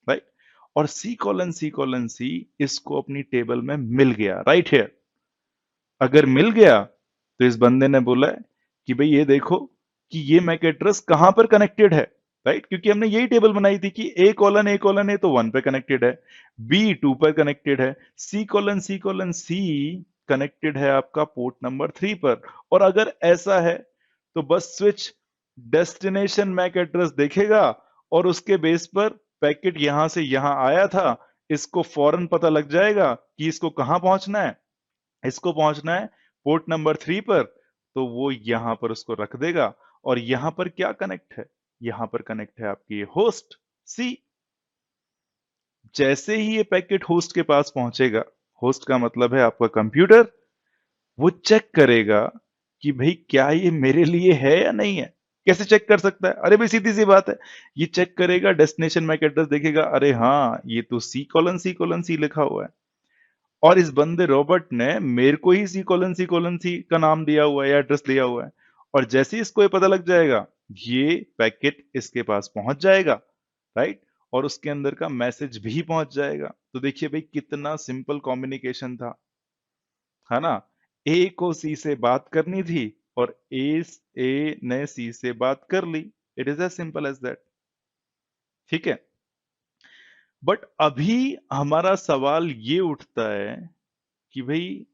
राइट, और C:C:C इसको अपनी टेबल में मिल गया राइट हियर। अगर मिल गया तो इस बंदे ने बोला है कि भाई ये देखो कि ये मैक एड्रेस कहां पर कनेक्टेड है, राइट, क्योंकि हमने यही टेबल बनाई थी कि A:A:A तो 1 पे कनेक्टेड है, B 2 पर कनेक्टेड है, C:C:C कनेक्टेड है आपका पोर्ट नंबर 3 पर। और अगर ऐसा है तो बस स्विच डेस्टिनेशन मैक एड्रेस देखेगा और उसके बेस पर पैकेट यहां से यहां आया था, इसको फौरन पता लग जाएगा कि इसको कहां पहुंचना है। इसको पहुंचना है पोर्ट नंबर 3 पर, तो वो यहां पर उसको रख देगा। और यहां पर क्या कनेक्ट है, यहां पर कनेक्ट है आपकी ये होस्ट सी। जैसे ही ये पैकेट होस्ट के पास पहुंचेगा, होस्ट का मतलब है आपका कंप्यूटर, वो चेक करेगा कि भाई क्या ये मेरे लिए है या नहीं है। कैसे चेक कर सकता है, अरे भाई सीधी सी बात है, ये चेक करेगा, डेस्टिनेशन मैक एड्रेस देखेगा, अरे हाँ ये तो C:C:C लिखा हुआ है, और इस बंदे रॉबर्ट ने मेरे को ही C:C:C का नाम दिया हुआ है या एड्रेस दिया हुआ है। और जैसे ही इसको ये पता लग जाएगा, ये पैकेट इसके पास पहुंच जाएगा, राइट, और उसके अंदर का मैसेज भी पहुंच जाएगा। तो देखिए भाई कितना सिंपल कम्युनिकेशन था, है ना। ए को सी से बात करनी थी और ए ने सी से बात कर ली। It is as simple as that, ठीक है। बट अभी हमारा सवाल ये उठता है कि भाई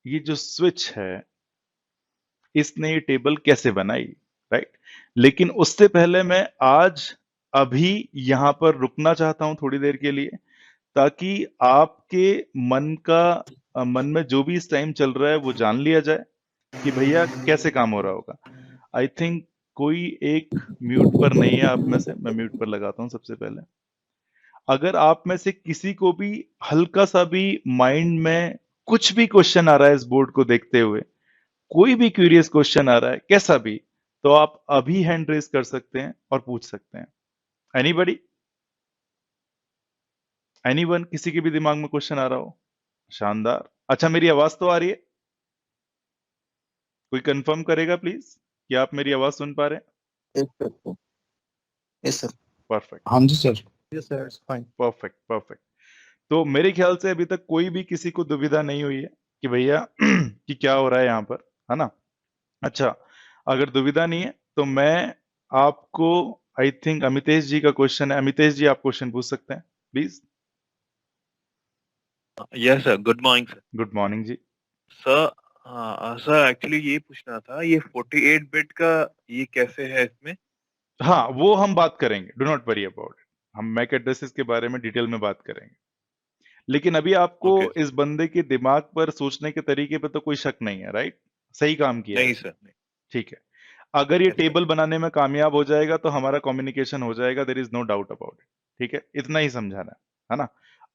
ये जो स्विच है, इसने ये टेबल कैसे बनाई, राइट। लेकिन उससे पहले मैं आज अभी यहां पर रुकना चाहता हूं थोड़ी देर के लिए, ताकि आपके मन में जो भी इस टाइम चल रहा है वो जान लिया जाए कि भैया कैसे काम हो रहा होगा। आई थिंक कोई एक म्यूट पर नहीं है आप में से, मैं म्यूट पर लगाता हूं सबसे पहले। अगर आप में से किसी को भी हल्का सा भी माइंड में कुछ भी क्वेश्चन आ रहा है इस बोर्ड को देखते हुए, कोई भी क्यूरियस क्वेश्चन आ रहा है कैसा भी, तो आप अभी हैंड रेज कर सकते हैं और पूछ सकते हैं। एनीबडी, एनीवन, किसी के भी दिमाग में क्वेश्चन आ रहा हो। शानदार। अच्छा मेरी आवाज तो आ रही है, कोई कंफर्म करेगा प्लीज कि आप मेरी आवाज सुन पा रहे हैं। Yes sir. परफेक्ट, हाँ जी sir. Yes sir, it's fine. Perfect, perfect. तो मेरे ख्याल से अभी तक कोई भी किसी को दुविधा नहीं हुई है कि भैया कि क्या हो रहा है यहाँ पर, है ना। अच्छा, अगर दुविधा नहीं है तो मैं आपको, आई थिंक अमितेश जी का क्वेश्चन है। अमितेश जी आप क्वेश्चन पूछ सकते हैं please. Yes sir, good morning sir. Good morning जी। सर, हाँ सर, एक्चुअली ये पूछना था, ये 48 बिट का ये कैसे है इसमें? हाँ वो हम बात करेंगे, do not worry about it. हम मैक एड्रेसेस के बारे में डिटेल में बात करेंगे। लेकिन अभी आपको ओके इस बंदे के दिमाग पर, सोचने के तरीके पर तो कोई शक नहीं है, राइट। सही काम किया है नहीं इसने। सर, नहीं। ठीक है। अगर ये यस सर। टेबल बनाने में कामयाब हो जाएगा तो हमारा कम्युनिकेशन हो जाएगा, there is no doubt about it. ठीक है, इतना ही समझाना है ना।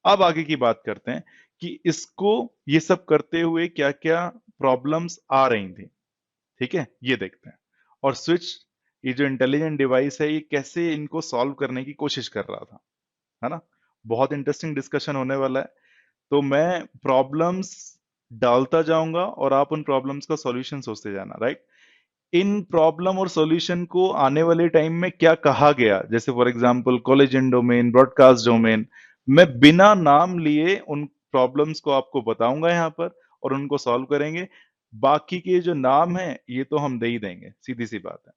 अब आगे की बात करते हैं कि इसको ये सब करते हुए क्या क्या प्रॉब्लम्स आ रही थी। ठीक है, ये देखते हैं। और स्विच, ये जो इंटेलिजेंट डिवाइस है, ये कैसे इनको सॉल्व करने की कोशिश कर रहा था, है ना। बहुत इंटरेस्टिंग डिस्कशन होने वाला है। तो मैं प्रॉब्लम्स डालता जाऊंगा और आप उन प्रॉब्लम्स का सॉल्यूशन सोचते जाना, राइट। इन प्रॉब्लम और सॉल्यूशन को आने वाले टाइम में क्या कहा गया, जैसे for example collagen domain, broadcast domain, मैं बिना नाम लिए उन प्रॉब्लम्स को आपको बताऊंगा यहां पर, और उनको सॉल्व करेंगे। बाकी के जो नाम है ये तो हम दे ही देंगे, सीधी सी बात है।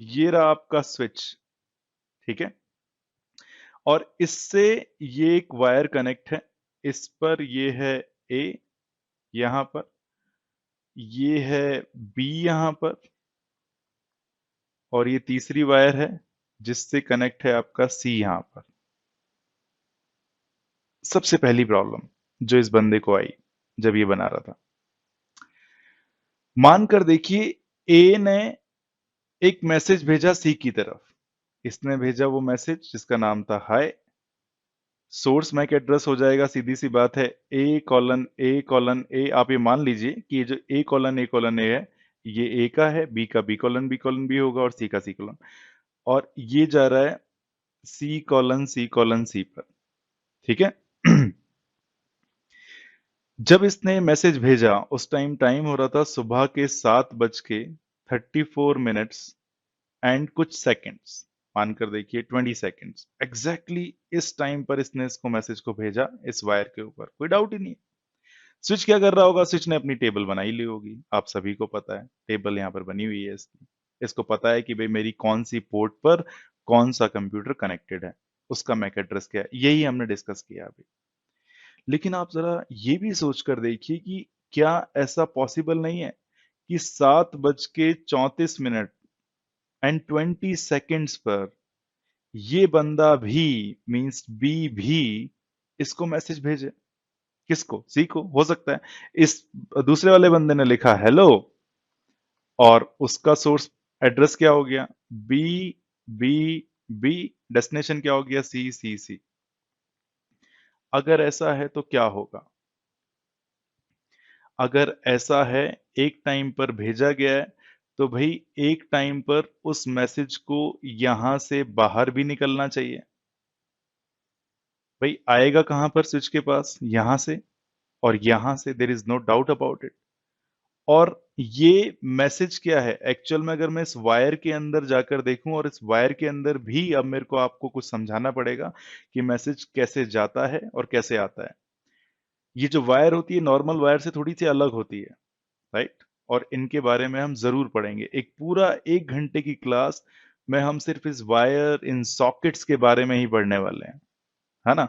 ये रहा आपका स्विच, ठीक है। और इससे ये एक वायर कनेक्ट है, इस पर ये है ए, यहां पर, ये है B यहां पर, और ये तीसरी वायर है जिससे कनेक्ट है आपका C यहां पर। सबसे पहली प्रॉब्लम जो इस बंदे को आई जब ये बना रहा था, मानकर देखिए A ने एक मैसेज भेजा C की तरफ। इसने भेजा वो मैसेज जिसका नाम था हाय। सोर्स मैक एड्रेस हो जाएगा, सीधी सी बात है, A:A:A। आप ये मान लीजिए कि ये जो A:A:A है, ये A का है, B का B:B:B होगा और C का C:, और ये जा रहा है C:C:C पर। ठीक है। जब इसने मैसेज भेजा उस टाइम हो रहा था सुबह के 7:34 एंड कुछ सेकंड्स, मानकर देखिए 20 सेकंड्स एग्जैक्टली। इस टाइम पर इसने इसको मैसेज को भेजा इस वायर के ऊपर, कोई डाउट ही नहीं। स्विच क्या कर रहा होगा? स्विच ने अपनी टेबल बनाई ली होगी, आप सभी को पता है टेबल यहाँ पर बनी हुई है इसकी। इसको पता है कि भाई मेरी कौन सी पोर्ट पर कौन सा कंप्यूटर कनेक्टेड है, उसका मैक एड्रेस क्या है, यही हमने डिस्कस किया अभी। लेकिन आप जरा ये भी सोच कर देखिए कि क्या ऐसा पॉसिबल नहीं है कि 7:34 एंड 20 सेकेंड्स पर ये बंदा भी, मींस बी भी, इसको मैसेज भेजे? किसको? सी को। हो सकता है इस दूसरे वाले बंदे ने लिखा हेलो और उसका सोर्स एड्रेस क्या हो गया? बी बी बी, डेस्टिनेशन क्या हो गया? सी सी सी। अगर ऐसा है तो क्या होगा? अगर ऐसा है, एक टाइम पर भेजा गया है, तो भाई एक टाइम पर उस मैसेज को यहां से बाहर भी निकलना चाहिए। भाई आएगा कहां पर स्विच के पास? यहां से, और यहां से, there is no doubt about it. और ये मैसेज क्या है एक्चुअल में? अगर मैं इस वायर के अंदर जाकर देखूं, और इस वायर के अंदर भी अब मेरे को आपको कुछ समझाना पड़ेगा कि मैसेज कैसे जाता है और कैसे आता है। ये जो वायर होती है नॉर्मल वायर से थोड़ी सी अलग होती है, राइट? और इनके बारे में हम जरूर पढ़ेंगे। एक पूरा 1 घंटे की क्लास में हम सिर्फ इस वायर, इन सॉकेट्स के बारे में ही पढ़ने वाले हैं, है ना?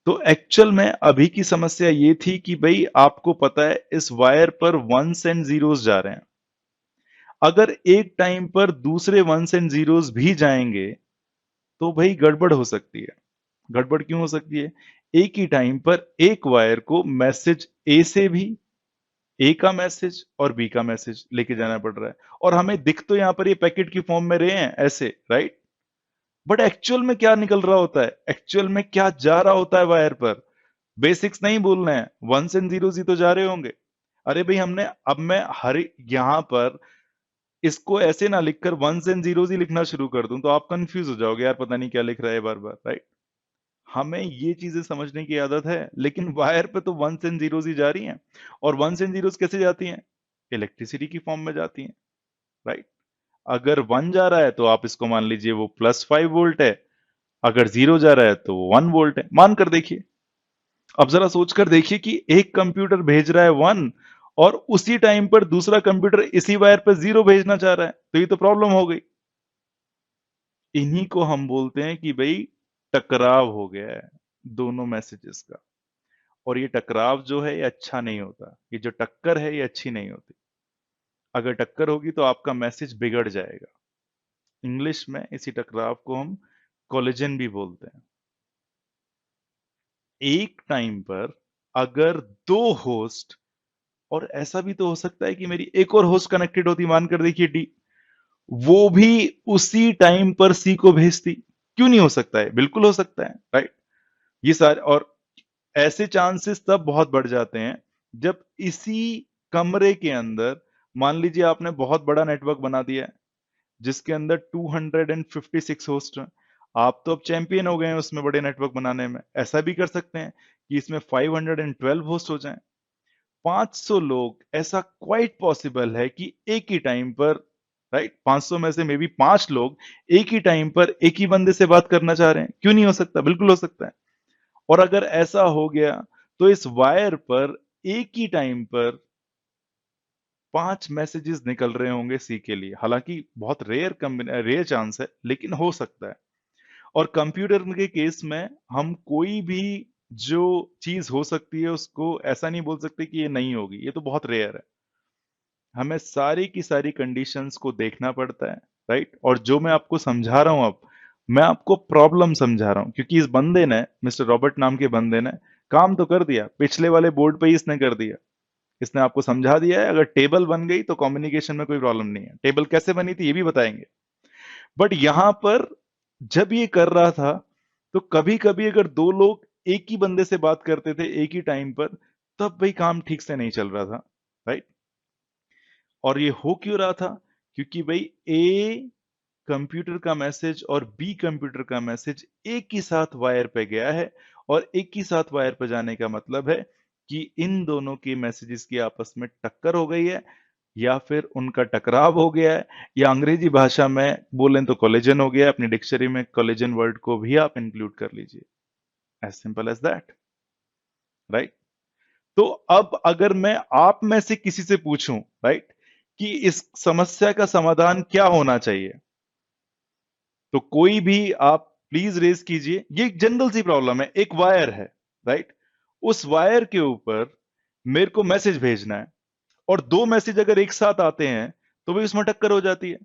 तो एक्चुअल में अभी की समस्या ये थी कि भाई आपको पता है इस वायर पर वंस एंड जीरोस जा रहे हैं। अगर एक टाइम पर दूसरे वंस एंड जीरोस भी जाएंगे तो भाई गड़बड़ हो सकती है। गड़बड़ क्यों हो सकती है? एक ही टाइम पर एक वायर को मैसेज ए से भी, ए का मैसेज और बी का मैसेज लेके जाना पड़ रहा है, और हमें दिख तो यहां पर ये पैकेट की फॉर्म में रहे हैं ऐसे, राइट? बट एक्चुअल में क्या निकल रहा होता है? एक्चुअल में क्या जा रहा होता है वायर पर? बेसिक्स नहीं भूलना है, वंस एंड जीरोस ही तो जा रहे होंगे। अरे भाई हमने, अब मैं हर यहां पर इसको ऐसे ना लिखकर वंस एंड जीरोस ही लिखना शुरू कर दूं तो आप कंफ्यूज हो जाओगे, यार पता नहीं क्या लिख रहा है बार बार, राइट? हमें ये चीजें समझने की आदत है, लेकिन वायर पे तो वंस एंड जीरोस ही जा रही हैं। और वंस एंड जीरोस कैसे जाती हैं? इलेक्ट्रिसिटी की फॉर्म में जाती हैं, राइट? अगर 1 जा रहा है तो आप इसको मान लीजिए वो +5 वोल्ट है, अगर 0 जा रहा है तो 1 वोल्ट है, मान कर देखिए। अब जरा सोचकर देखिए कि एक कंप्यूटर भेज रहा है 1 और उसी टाइम पर दूसरा कंप्यूटर इसी वायर पर 0 भेजना चाह रहा है, तो ये तो प्रॉब्लम हो गई। इन्हीं को हम बोलते हैं कि भाई टकराव हो गया है दोनों मैसेजेस का। और ये टकराव जो है ये अच्छा नहीं होता, ये जो टक्कर है ये अच्छी नहीं होती। अगर टक्कर होगी तो आपका मैसेज बिगड़ जाएगा। इंग्लिश में इसी टकराव को हम कोलिजन भी बोलते हैं। एक टाइम पर अगर दो होस्ट, और ऐसा भी तो हो सकता है कि मेरी एक और होस्ट कनेक्टेड होती, मानकर देखिए डी, वो भी उसी टाइम पर सी को भेजती। क्यों नहीं हो सकता है? बिल्कुल हो सकता है, राइट? ये सारे, और ऐसे चांसेस तब बहुत बढ़ जाते हैं जब इसी कमरे के अंदर, मान लीजिए आपने बहुत बड़ा नेटवर्क बना दिया है जिसके अंदर 256 होस्ट हैं। आप तो अब चैंपियन हो गए हैं उसमें बड़े नेटवर्क बनाने में। ऐसा भी कर सकते हैं कि इसमें 512 होस्ट हो जाएं, 500 लोग। ऐसा क्वाइट पॉसिबल है कि एक ही टाइम पर, राइट, 500 में से मे बी 5 लोग एक ही टाइम पर एक ही बंदे से बात करना चाह रहे हैं। क्यों नहीं हो सकता? बिल्कुल हो सकता है। और अगर ऐसा हो गया तो इस वायर पर एक ही टाइम पर 5 मैसेजेस निकल रहे होंगे सी के लिए। हालांकि बहुत रेयर चांस है, लेकिन हो सकता है। और कंप्यूटर के केस में हम कोई भी जो चीज हो सकती है उसको ऐसा नहीं बोल सकते कि ये नहीं होगी, ये तो बहुत रेयर है। हमें सारी की सारी कंडीशंस को देखना पड़ता है, राइट। और जो मैं आपको समझा रहा हूं, अब मैं आपको प्रॉब्लम समझा रहा हूं, क्योंकि इस बंदे ने, मिस्टर रॉबर्ट नाम के बंदे ने काम तो कर दिया, पिछले वाले बोर्ड पे ही इसने कर दिया। इसने आपको समझा दिया है, अगर टेबल बन गई तो कम्युनिकेशन में कोई प्रॉब्लम नहीं है। टेबल कैसे बनी थी ये भी बताएंगे। बट यहां पर जब ये कर रहा था, तो कभी कभी अगर दो लोग एक ही बंदे से बात करते थे एक ही टाइम पर, तब भाई काम ठीक से नहीं चल रहा था, राइट। और ये हो क्यों रहा था? क्योंकि भाई ए कंप्यूटर का मैसेज और बी कंप्यूटर का मैसेज एक ही साथ वायर पे गया है, और एक ही साथ वायर पे जाने का मतलब है कि इन दोनों के मैसेजेस की आपस में टक्कर हो गई है, या फिर उनका टकराव हो गया है, या अंग्रेजी भाषा में बोलें तो कोलिजन हो गया है। अपनी डिक्शनरी में कोलिजन वर्ड को भी आप इंक्लूड कर लीजिए, as simple as that, right. तो अब अगर मैं आप में से किसी से पूछूं, राइट, कि इस समस्या का समाधान क्या होना चाहिए, तो कोई भी आप प्लीज रेज कीजिए। ये एक जनरल सी प्रॉब्लम है, एक वायर है, राइट। उस वायर के ऊपर मेरे को मैसेज भेजना है, और दो मैसेज अगर एक साथ आते हैं तो भी उसमें टक्कर हो जाती है।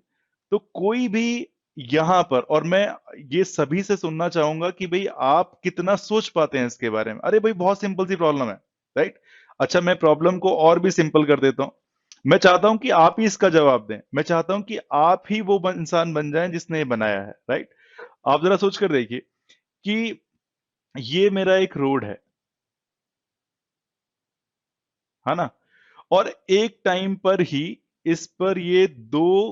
तो कोई भी यहां पर, और मैं ये सभी से सुनना चाहूंगा कि भाई आप कितना सोच पाते हैं इसके बारे में। अरे भाई बहुत सिंपल सी प्रॉब्लम है, राइट। अच्छा, मैं प्रॉब्लम को और भी सिंपल कर देता हूं। मैं चाहता हूं कि आप ही इसका जवाब दें। मैं चाहता हूं कि आप ही वो इंसान बन जाएं जिसने ये बनाया है, राइट। आप जरा सोच कर देखिए कि ये मेरा एक रोड है ना, और एक टाइम पर ही इस पर ये दो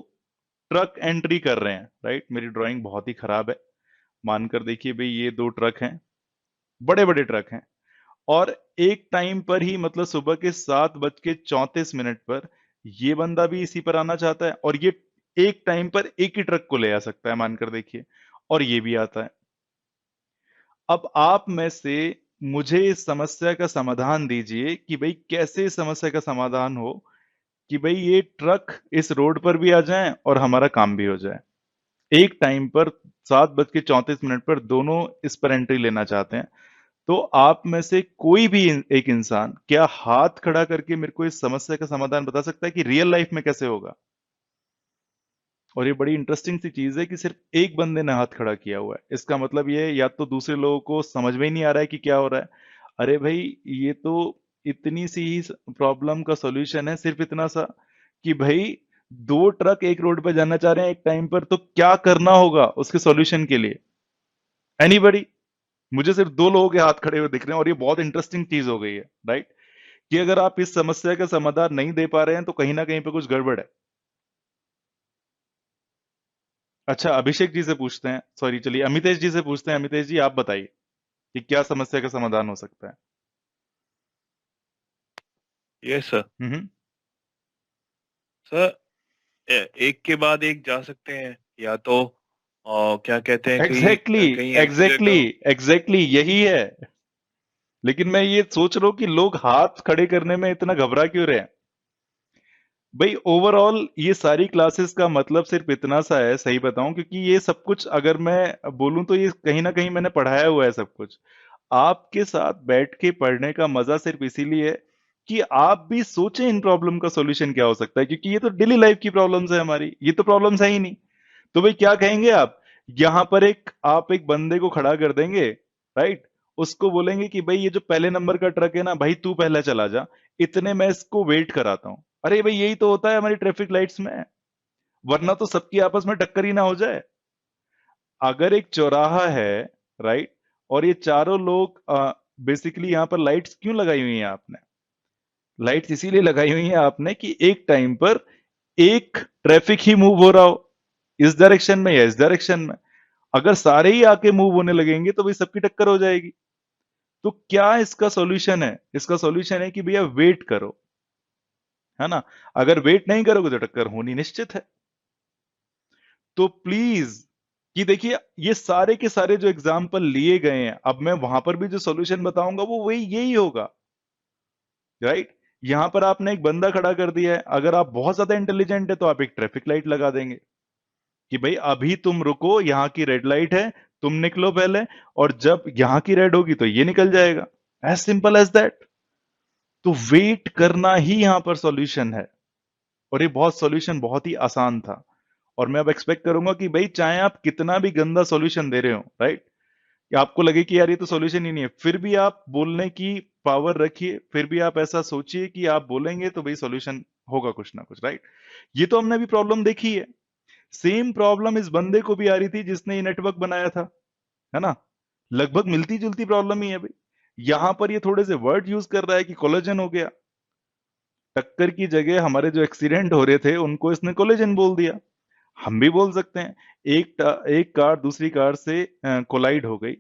ट्रक एंट्री कर रहे हैं, राइट। मेरी ड्राइंग बहुत ही खराब है, मानकर देखिए भाई ये दो ट्रक हैं, बड़े बड़े ट्रक हैं। और एक टाइम पर ही, मतलब सुबह के 7:34 पर ये बंदा भी इसी पर आना चाहता है, और ये एक टाइम पर एक ही ट्रक को ले आ सकता है, मानकर देखिए, और ये भी आता है। अब आप में से मुझे इस समस्या का समाधान दीजिए कि भाई कैसे इस समस्या का समाधान हो कि भाई ये ट्रक इस रोड पर भी आ जाएं और हमारा काम भी हो जाए। एक टाइम पर 7:34 पर दोनों इस पर एंट्री लेना चाहते हैं। तो आप में से कोई भी एक इंसान क्या हाथ खड़ा करके मेरे को इस समस्या का समाधान बता सकता है कि रियल लाइफ में कैसे होगा? और ये बड़ी इंटरेस्टिंग सी चीज है कि सिर्फ एक बंदे ने हाथ खड़ा किया हुआ है। इसका मतलब ये है, या तो दूसरे लोगों को समझ में ही नहीं आ रहा है कि क्या हो रहा है। अरे भाई, ये तो इतनी सी ही प्रॉब्लम का सॉल्यूशन है, सिर्फ इतना सा कि भाई दो ट्रक एक रोड पे जाना चाह रहे हैं एक टाइम पर, तो क्या करना होगा उसके सॉल्यूशन के लिए? एनीबडी? मुझे सिर्फ दो लोगों के हाथ खड़े हुए दिख रहे हैं, और ये बहुत इंटरेस्टिंग चीज हो गई है, राइट। कि अगर आप इस समस्या का समाधान नहीं दे पा रहे हैं तो कहीं ना कहीं पे कुछ गड़बड़ है। अच्छा, अभिषेक जी से पूछते हैं, सॉरी, चलिए अमितेश जी से पूछते हैं। अमितेश जी, आप बताइए कि क्या समस्या का समाधान हो सकता है? Yes sir. हम्म। सर, एक के बाद एक जा सकते हैं, या तो क्या कहते हैं, एग्जैक्टली, कहीं कहीं ऐसी एग्जैक्टली, जगह। एग्जैक्टली यही है। लेकिन मैं ये सोच रहा हूं कि लोग हाथ खड़े करने में इतना घबरा क्यों रहे हैं। भाई ओवरऑल ये सारी क्लासेस का मतलब सिर्फ इतना सा है, सही बताऊं, क्योंकि ये सब कुछ अगर मैं बोलूं तो ये कहीं ना कहीं मैंने पढ़ाया हुआ है सब कुछ। आपके साथ बैठ के पढ़ने का मजा सिर्फ इसीलिए है कि आप भी सोचें इन प्रॉब्लम का सॉल्यूशन क्या हो सकता है, क्योंकि ये तो डेली लाइफ की प्रॉब्लम्स है हमारी, ये तो प्रॉब्लम्स है ही नहीं। तो भाई क्या कहेंगे आप? यहां पर आप एक बंदे को खड़ा कर देंगे, राइट। उसको बोलेंगे कि भाई ये जो पहले नंबर का ट्रक है ना भाई, तू पहले चला जा, इतने मैं इसको वेट कराता हूं। अरे भाई यही तो होता है हमारी ट्रैफिक लाइट्स में, वरना तो सबकी आपस में टक्कर ही ना हो जाए। अगर एक चौराहा है, राइट, और ये चारों लोग, बेसिकली यहां पर लाइट्स क्यों लगाई हुई हैं आपने? लाइट्स इसीलिए लगाई हुई हैं आपने कि एक टाइम पर एक ट्रैफिक ही मूव हो रहा हो, इस डायरेक्शन में या इस डायरेक्शन में। अगर सारे ही आके मूव होने लगेंगे तो भाई सबकी टक्कर हो जाएगी। तो क्या इसका सॉल्यूशन है? इसका सॉल्यूशन है कि भैया वेट करो, है ना। अगर वेट नहीं करोगे तो टक्कर होनी निश्चित है। तो प्लीज, कि देखिए ये सारे के सारे जो एग्जाम्पल लिए गए हैं, अब मैं वहां पर भी जो सॉल्यूशन बताऊंगा वो वही यही होगा, राइट। यहां पर आपने एक बंदा खड़ा कर दिया है, अगर आप बहुत ज्यादा इंटेलिजेंट है तो आप एक ट्रैफिक लाइट लगा देंगे कि भाई अभी तुम रुको, यहां की रेड लाइट है, तुम निकलो पहले, और जब यहां की रेड होगी तो ये निकल जाएगा। As simple as that. तो वेट करना ही यहां पर सॉल्यूशन है, और ये सॉल्यूशन बहुत ही आसान था। और मैं अब एक्सपेक्ट करूंगा कि भाई चाहे आप कितना भी गंदा सॉल्यूशन दे रहे हो, राइट, कि आपको लगे कि यार ये तो सॉल्यूशन ही नहीं है, फिर भी आप बोलने की पावर रखिए, फिर भी आप ऐसा सोचिए कि आप बोलेंगे तो भाई सॉल्यूशन होगा कुछ ना कुछ, राइट। ये तो हमने अभी प्रॉब्लम देखी है। सेम प्रॉब्लम इस बंदे को भी आ रही थी जिसने ये नेटवर्क बनाया था, है ना। लगभग मिलती जुलती प्रॉब्लम ही है भाई। यहां पर ये थोड़े से वर्ड यूज कर रहा है कि कोलेजन हो गया। टक्कर की जगह हमारे जो एक्सीडेंट हो रहे थे उनको इसने कोलेजन बोल दिया। हम भी बोल सकते हैं एक कार दूसरी कार से कोलाइड हो गई,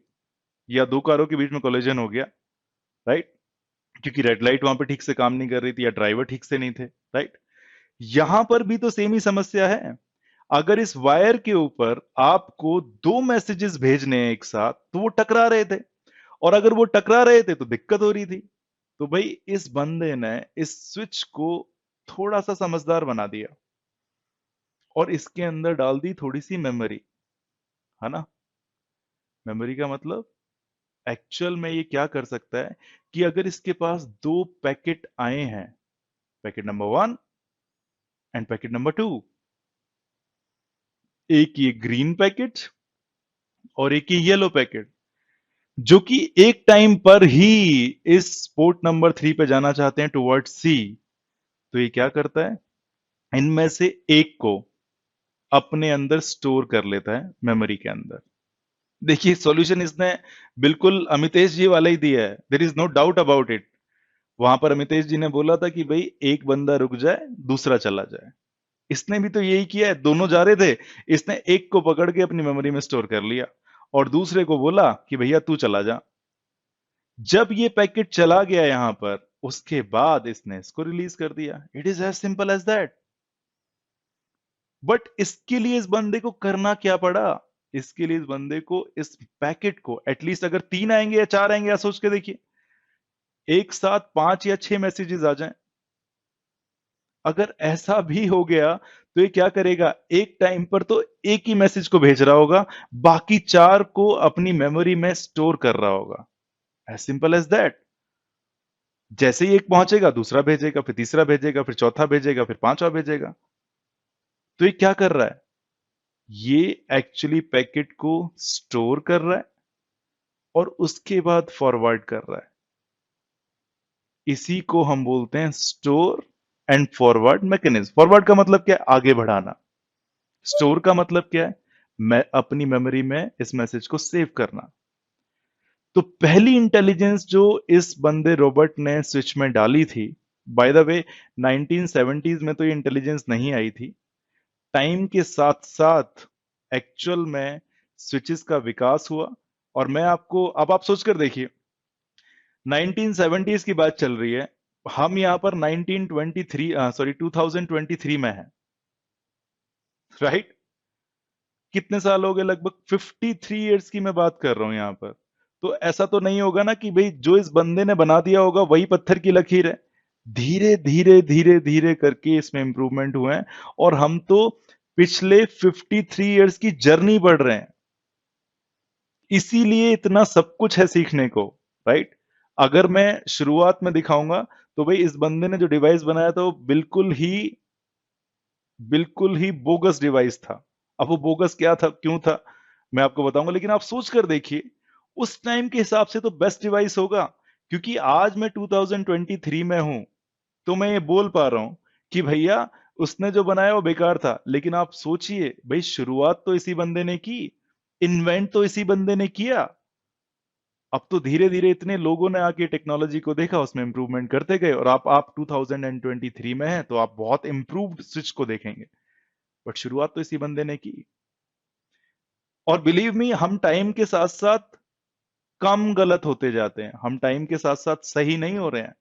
या दो कारों के बीच में कोलिजन हो गया, राइट, क्योंकि रेड लाइट वहां पे ठीक से काम नहीं कर रही थी या ड्राइवर ठीक से नहीं थे, राइट। यहां पर भी तो सेम ही समस्या है। अगर इस वायर के ऊपर आपको दो मैसेजेस भेजने हैं एक साथ तो वो टकरा रहे थे, और अगर वो टकरा रहे थे तो दिक्कत हो रही थी। तो भाई इस बंदे ने इस स्विच को थोड़ा सा समझदार बना दिया, और इसके अंदर डाल दी थोड़ी सी मेमोरी, है ना। मेमोरी का मतलब एक्चुअल में ये क्या कर सकता है कि अगर इसके पास दो पैकेट आए हैं, packet number 1 end packet number 2, एक ये ग्रीन पैकेट और एक ये येलो पैकेट, जो कि एक टाइम पर ही इस पोर्ट नंबर 3 पे जाना चाहते हैं टुवर्ड सी, तो ये क्या करता है, इनमें से एक को अपने अंदर स्टोर कर लेता है मेमोरी के अंदर। देखिए सॉल्यूशन इसने बिल्कुल अमितेश जी वाला ही दिया है, there is no doubt about it. वहां पर अमितेश जी ने बोला था कि भाई एक बंदा रुक जाए दूसरा चला जाए। इसने भी तो यही किया है, दोनों जा रहे थे, इसने एक को पकड़ के अपनी मेमोरी में स्टोर कर लिया और दूसरे को बोला कि भैया तू चला जा। जब ये पैकेट चला गया यहां पर, उसके बाद इसने इसको रिलीज कर दिया। It is as simple as that. But इसके लिए इस बंदे को करना क्या पड़ा, इसके लिए इस बंदे को इस पैकेट को एटलीस्ट अगर 3 आएंगे या 4 आएंगे, या सोच के देखिए एक साथ 5 या 6 मैसेजेस आ जाएं। अगर ऐसा भी हो गया तो ये क्या करेगा, एक टाइम पर तो एक ही मैसेज को भेज रहा होगा, बाकी 4 को अपनी मेमोरी में स्टोर कर रहा होगा। As simple as that. जैसे ही एक पहुंचेगा दूसरा भेजेगा, फिर तीसरा भेजेगा, फिर चौथा भेजेगा, फिर पांचवा भेजेगा। तो ये क्या कर रहा है, ये एक्चुअली पैकेट को स्टोर कर रहा है और उसके बाद फॉरवर्ड कर रहा है। इसी को हम बोलते हैं store and forward mechanism. Forward का मतलब क्या है, आगे बढ़ाना। स्टोर का मतलब क्या है, मैं अपनी मेमोरी में इस मैसेज को सेव करना। तो पहली इंटेलिजेंस जो इस बंदे रॉबर्ट ने स्विच में डाली थी, बाय द वे 1970s में तो ये इंटेलिजेंस नहीं आई थी। टाइम के साथ साथ एक्चुअल में स्विचेस का विकास हुआ। और मैं आपको, अब आप सोचकर देखिए 1970s की बात चल रही है, हम यहां पर 2023 में है, राइट। कितने साल हो गए, लगभग 53 इयर्स की मैं बात कर रहा हूं यहां पर। तो ऐसा तो नहीं होगा ना कि भाई जो इस बंदे ने बना दिया होगा वही पत्थर की लकीर है। धीरे धीरे धीरे धीरे करके इसमें इंप्रूवमेंट हुए हैं, और हम तो पिछले 53 इयर्स की जर्नी बढ़ रहे हैं। इसीलिए इतना सब कुछ है सीखने को, राइट। अगर मैं शुरुआत में दिखाऊंगा तो भाई इस बंदे ने जो डिवाइस बनाया था वो बिल्कुल ही बोगस डिवाइस था। अब वो बोगस क्या था, क्यों था, मैं आपको बताऊंगा, लेकिन आप सोच कर देखिए उस टाइम के हिसाब से तो बेस्ट डिवाइस होगा। क्योंकि आज मैं 2023 में हूं, तो मैं ये बोल पा रहा हूं कि भैया उसने जो बनाया वो बेकार था। लेकिन आप सोचिए भाई, शुरुआत तो इसी बंदे ने की, इन्वेंट तो इसी बंदे ने किया। अब तो धीरे धीरे इतने लोगों ने आके टेक्नोलॉजी को देखा, उसमें इंप्रूवमेंट करते गए, और आप 2023 में हैं तो आप बहुत इंप्रूव्ड स्विच को देखेंगे। बट शुरुआत तो इसी बंदे ने की। और बिलीव मी, हम टाइम के साथ साथ कम गलत होते जाते हैं, हम टाइम के साथ साथ सही नहीं हो रहे हैं।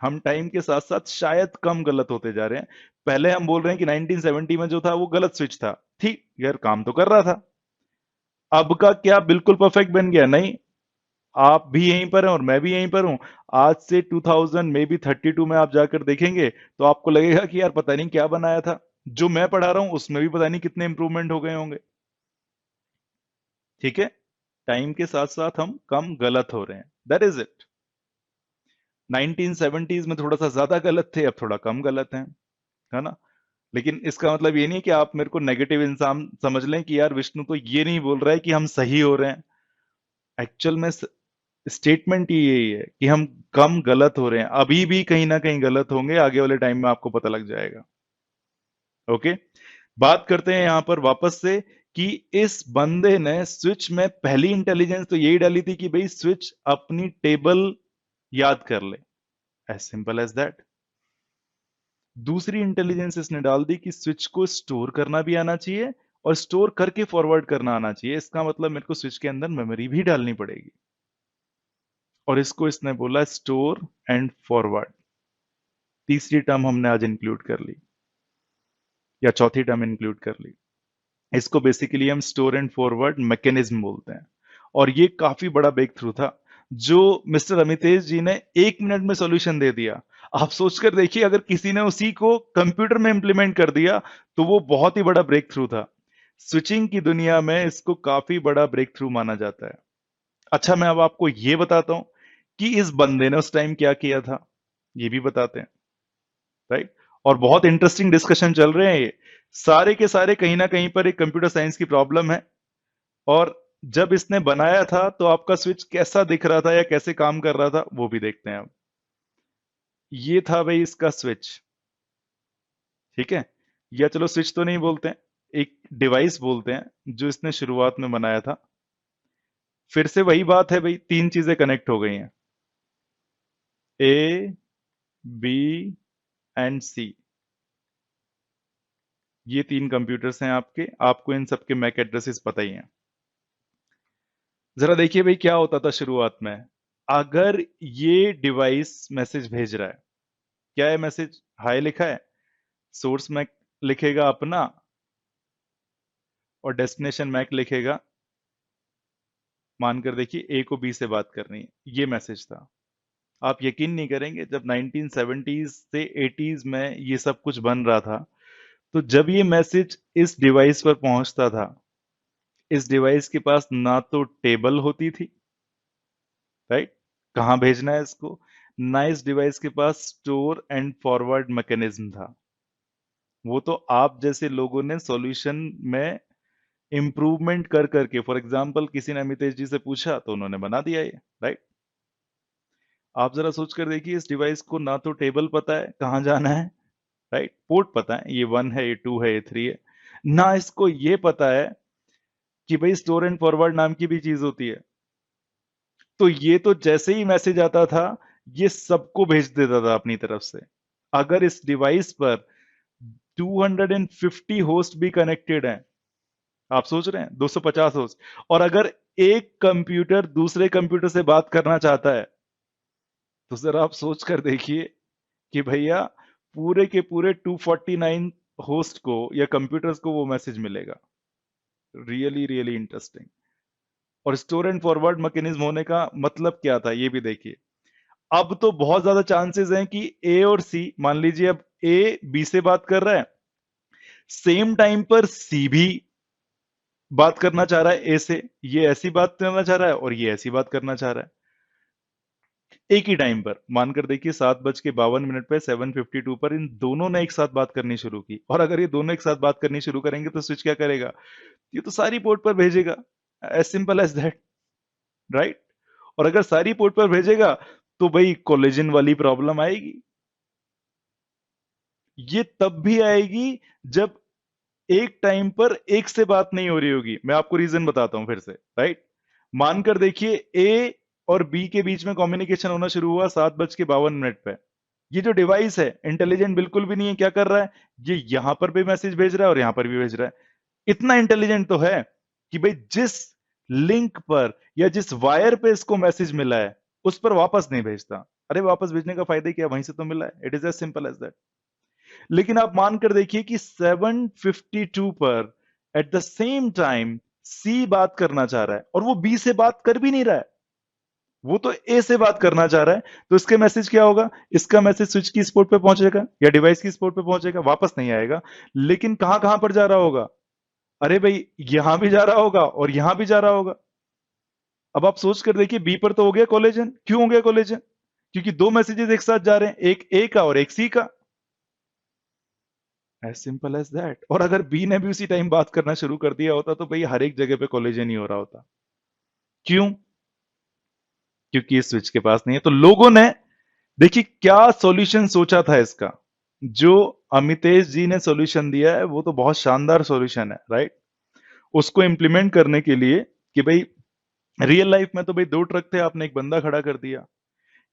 हम टाइम के साथ साथ शायद कम गलत होते जा रहे हैं। पहले हम बोल रहे हैं कि 1970 में जो था वो गलत स्विच था, ठीक यार काम तो कर रहा था। अब का क्या बिल्कुल परफेक्ट बन गया, नहीं। आप भी यहीं पर हैं और मैं भी यहीं पर हूं। आज से 2000 मे बी 32 में आप जाकर देखेंगे तो आपको लगेगा कि यार पता नहीं क्या बनाया था। जो मैं पढ़ा रहा हूं उसमें भी पता नहीं कितने इंप्रूवमेंट हो गए होंगे। ठीक है, टाइम के साथ साथ हम कम गलत हो रहे हैं, दैट इज इट। 1970s में थोड़ा सा ज्यादा गलत थे, अब थोड़ा कम गलत हैं, है ना। लेकिन इसका मतलब ये नहीं कि आप मेरे को नेगेटिव इंसान समझ लें कि यार विष्णु तो ये नहीं बोल रहा है कि हम सही हो रहे हैं। एक्चुअल में स्टेटमेंट ही यही है कि हम कम गलत हो रहे हैं, अभी भी कहीं ना कहीं गलत होंगे, आगे वाले टाइम में आपको पता लग जाएगा। ओके, बात करते हैं यहां पर वापस से कि इस बंदे ने स्विच में पहली इंटेलिजेंस तो यही डाली थी कि भाई स्विच अपनी टेबल याद कर ले, एज सिंपल एज दैट। दूसरी इंटेलिजेंस इसने डाल दी कि स्विच को स्टोर करना भी आना चाहिए और स्टोर करके फॉरवर्ड करना आना चाहिए। इसका मतलब मेरे को स्विच के अंदर मेमोरी भी डालनी पड़ेगी, और इसको इसने बोला स्टोर एंड फॉरवर्ड। तीसरी टर्म हमने आज इंक्लूड कर ली, या चौथी टर्म इंक्लूड कर ली। इसको बेसिकली हम स्टोर एंड फॉरवर्ड मैकेनिज्म बोलते हैं, और ये काफी बड़ा ब्रेक थ्रू था जो मिस्टर अमितेश जी ने 1 मिनट में सॉल्यूशन दे दिया। आप सोचकर देखिए, अगर किसी ने उसी को कंप्यूटर में इंप्लीमेंट कर दिया तो वो बहुत ही बड़ा ब्रेक थ्रू था। स्विचिंग की दुनिया में इसको काफी बड़ा ब्रेक थ्रू माना जाता है। अच्छा, मैं अब आपको ये बताता हूं कि इस बंदे ने उस टाइम क्या किया था, ये भी बताते हैं, राइट। और बहुत इंटरेस्टिंग डिस्कशन चल रहे हैं ये सारे के सारे, कहीं ना कहीं पर एक कंप्यूटर साइंस की प्रॉब्लम है। और जब इसने बनाया था तो आपका स्विच कैसा दिख रहा था या कैसे काम कर रहा था, वो भी देखते हैं अब। ये था भाई इसका स्विच, ठीक है, या चलो स्विच तो नहीं बोलते हैं, एक डिवाइस बोलते हैं जो इसने शुरुआत में बनाया था। फिर से वही बात है भाई, तीन चीजें कनेक्ट हो गई हैं, ए बी एंड सी। ये तीन कंप्यूटर्स हैं आपके, आपको इन सबके मैक एड्रेसेस पता ही हैं। जरा देखिए भाई क्या होता था शुरुआत में। अगर ये डिवाइस मैसेज भेज रहा है, क्या है मैसेज, हाय लिखा है, सोर्स मैक लिखेगा अपना और डेस्टिनेशन मैक लिखेगा, मानकर देखिए ए को बी से बात करनी है, ये मैसेज था। आप यकीन नहीं करेंगे, जब 1970s से 80s में ये सब कुछ बन रहा था, तो जब ये मैसेज इस डिवाइस पर पहुंचता था, इस डिवाइस के पास ना तो टेबल होती थी, राइट, कहां भेजना है इसको, ना इस डिवाइस के पास स्टोर एंड फॉरवर्ड मैकेनिज्म था। वो तो आप जैसे लोगों ने सॉल्यूशन में इंप्रूवमेंट कर करके, फॉर एग्जांपल किसी ने अमितेश जी से पूछा तो उन्होंने बना दिया ये, राइट। आप जरा सोच कर देखिए, इस डिवाइस को ना तो टेबल पता है कहां जाना है, राइट, पोर्ट पता है ये 1 है, ये 2 है, ये 3 है, ना इसको ये पता है कि भाई स्टोर एंड फॉरवर्ड नाम की भी चीज होती है। तो ये तो जैसे ही मैसेज आता था, ये सबको भेज देता था अपनी तरफ से। अगर इस डिवाइस पर 250 होस्ट भी कनेक्टेड हैं, आप सोच रहे हैं 250 होस्ट, और अगर एक कंप्यूटर दूसरे कंप्यूटर से बात करना चाहता है, तो जरा आप सोच कर देखिए कि भैया पूरे के पूरे 249 होस्ट को या कंप्यूटर्स को वो मैसेज मिलेगा। Really really interesting. और स्टोर एंड फॉरवर्ड मैकेनिज्म होने का मतलब क्या था, ये भी देखिए। अब तो बहुत ज्यादा चांसेस हैं कि ए और सी, मान लीजिए अब ए बी से बात कर रहा है, सेम टाइम पर सी भी बात करना चाह रहा है ए से, ये ऐसी बात करना चाह रहा है और ये ऐसी बात करना चाह रहा है, एक ही टाइम पर। मानकर देखिए 7:52 पे 7:52 पर इन दोनों ने एक साथ बात करनी शुरू की, और अगर ये दोनों एक साथ बात करनी शुरू करेंगे तो स्विच क्या करेगा, ये तो सारी पोर्ट पर भेजेगा, as simple as that, right. और अगर सारी पोर्ट पर भेजेगा तो भाई कोलिजन वाली प्रॉब्लम आएगी। ये तब भी आएगी जब एक टाइम पर एक से बात नहीं हो रही होगी। मैं आपको रीजन बताता हूं फिर से, राइट। मानकर देखिए ए और बी के बीच में कम्युनिकेशन होना शुरू हुआ 7:52 पे। ये जो डिवाइस है इंटेलिजेंट बिल्कुल भी नहीं है, क्या कर रहा है, ये यहां पर भी मैसेज भेज रहा है और यहां पर भी भेज रहा है। इतना इंटेलिजेंट तो है कि भाई जिस लिंक पर या जिस वायर पे इसको मैसेज मिला है उस पर वापस नहीं भेजता। अरे वापस भेजने का फायदा क्या, वहीं से तो मिला है, it is as simple as that. लेकिन आप मानकर देखिए कि 7:52 पर at the same time C बात करना चाह रहा है और वो बी से बात कर भी नहीं रहा है, वो तो ए से बात करना चाह रहा है। तो इसके मैसेज क्या होगा, इसका मैसेज स्विच की स्पोर्ट पे पहुंचेगा या डिवाइस की स्पोर्ट पे पहुंचेगा, वापस नहीं आएगा। लेकिन कहां कहां पर जा रहा होगा, अरे भाई यहां भी जा रहा होगा और यहां भी जा रहा होगा। अब आप सोच कर देखिए, बी पर तो हो गया कोलिजन। क्यों हो गया कोलिजन? क्योंकि दो मैसेजेस एक साथ जा रहे हैं, एक ए का और एक सी का। As simple as that. और अगर बी ने भी उसी टाइम बात करना शुरू कर दिया होता तो भाई हर एक जगह पे कोलिजन ही हो रहा होता। क्यों? क्योंकि इस स्विच के पास नहीं है। तो लोगों ने देखिए क्या सॉल्यूशन सोचा था इसका। जो अमितेश जी ने सॉल्यूशन दिया है वो तो बहुत शानदार सॉल्यूशन है, राइट। उसको इंप्लीमेंट करने के लिए कि भाई रियल लाइफ में तो भाई दो ट्रक थे, आपने एक बंदा खड़ा कर दिया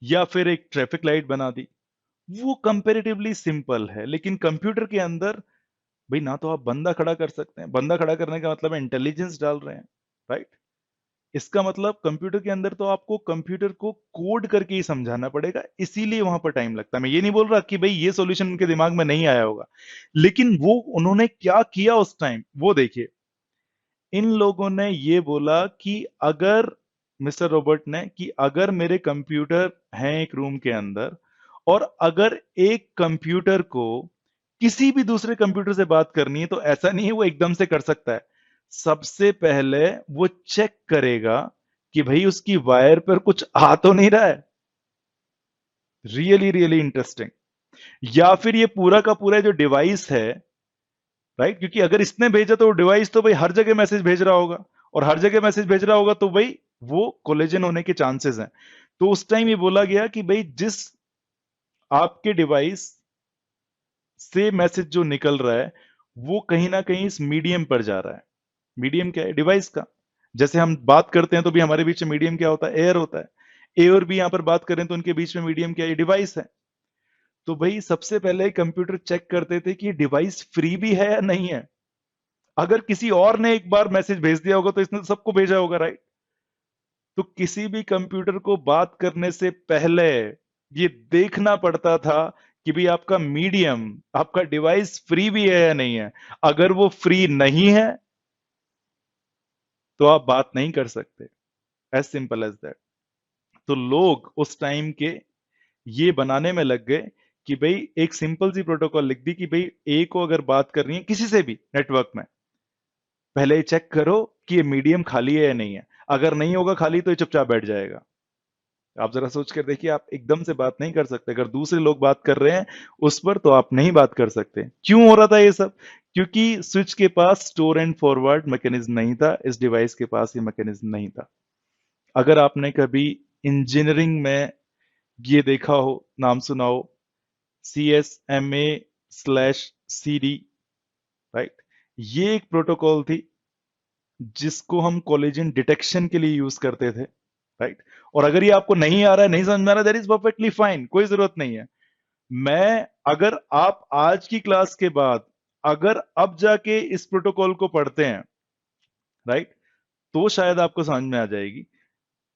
या फिर एक ट्रैफिक लाइट बना दी, वो कंपेरेटिवली सिंपल है। लेकिन कंप्यूटर के अंदर भाई ना तो आप बंदा खड़ा कर सकते हैं, बंदा खड़ा करने का मतलब इंटेलिजेंस डाल रहे हैं, राइट। इसका मतलब कंप्यूटर के अंदर तो आपको कंप्यूटर को कोड करके ही समझाना पड़ेगा, इसीलिए वहां पर टाइम लगता है। मैं ये नहीं बोल रहा कि भाई ये सॉल्यूशन उनके दिमाग में नहीं आया होगा, लेकिन वो उन्होंने क्या किया उस टाइम वो देखिए। इन लोगों ने ये बोला कि अगर मिस्टर रॉबर्ट ने कि अगर मेरे कंप्यूटर हैं एक रूम के अंदर और अगर एक कंप्यूटर को किसी भी दूसरे कंप्यूटर से बात करनी है तो ऐसा नहीं है वो एकदम से कर सकता है। सबसे पहले वो चेक करेगा कि भाई उसकी वायर पर कुछ आ तो नहीं रहा है। Really really interesting. या फिर ये पूरा का पूरा जो डिवाइस है, राइट, क्योंकि अगर इसने भेजा तो डिवाइस तो भाई हर जगह मैसेज भेज रहा होगा, और हर जगह मैसेज भेज रहा होगा तो भाई वो कोलिजन होने के चांसेस हैं। तो उस टाइम ये बोला गया कि भाई जिस आपके डिवाइस से मैसेज जो निकल रहा है वो कहीं ना कहीं इस मीडियम पर जा रहा है। मीडियम क्या है? डिवाइस का। जैसे हम बात करते हैं तो भी हमारे बीच में मीडियम क्या होता है? एयर होता है। एयर भी यहां पर बात करें तो उनके बीच में मीडियम क्या है? डिवाइस है। तो भाई सबसे पहले कंप्यूटर चेक करते थे कि डिवाइस फ्री भी है या नहीं है। अगर किसी और ने एक बार मैसेज भेज दिया होगा तो इसने तो सबको भेजा होगा, राइट। तो किसी भी कंप्यूटर को बात करने से पहले ये देखना पड़ता था कि भाई आपका मीडियम, आपका डिवाइस फ्री भी है या नहीं है। अगर वो फ्री नहीं है तो आप बात नहीं कर सकते। As simple as that. तो लोग उस टाइम के ये बनाने में लग गए कि भाई एक सिंपल सी प्रोटोकॉल लिख दी कि भाई ए को अगर बात करनी है किसी से भी नेटवर्क में, पहले चेक करो कि ये मीडियम खाली है या नहीं है। अगर नहीं होगा खाली तो ये चुपचाप बैठ जाएगा। आप जरा सोच कर देखिए, आप एकदम से बात नहीं कर सकते। अगर दूसरे लोग बात कर रहे हैं उस पर तो आप नहीं बात कर सकते। क्यों हो रहा था ये सब? क्योंकि स्विच के पास स्टोर एंड फॉरवर्ड मैकेनिज्म नहीं था, इस डिवाइस के पास ये मैकेनिज्म नहीं था। अगर आपने कभी इंजीनियरिंग में ये देखा हो, नाम सुना हो, CSMA/CD, राइट, ये एक प्रोटोकॉल थी जिसको हम कोलिजन डिटेक्शन के लिए यूज करते थे, राइट। और अगर ये आपको नहीं आ रहा है, नहीं समझ में आ रहा, दैट इज परफेक्टली फाइन, कोई जरूरत नहीं है। मैं अगर आप आज की क्लास के बाद अगर अब जाके इस प्रोटोकॉल को पढ़ते हैं, राइट, तो शायद आपको समझ में आ जाएगी।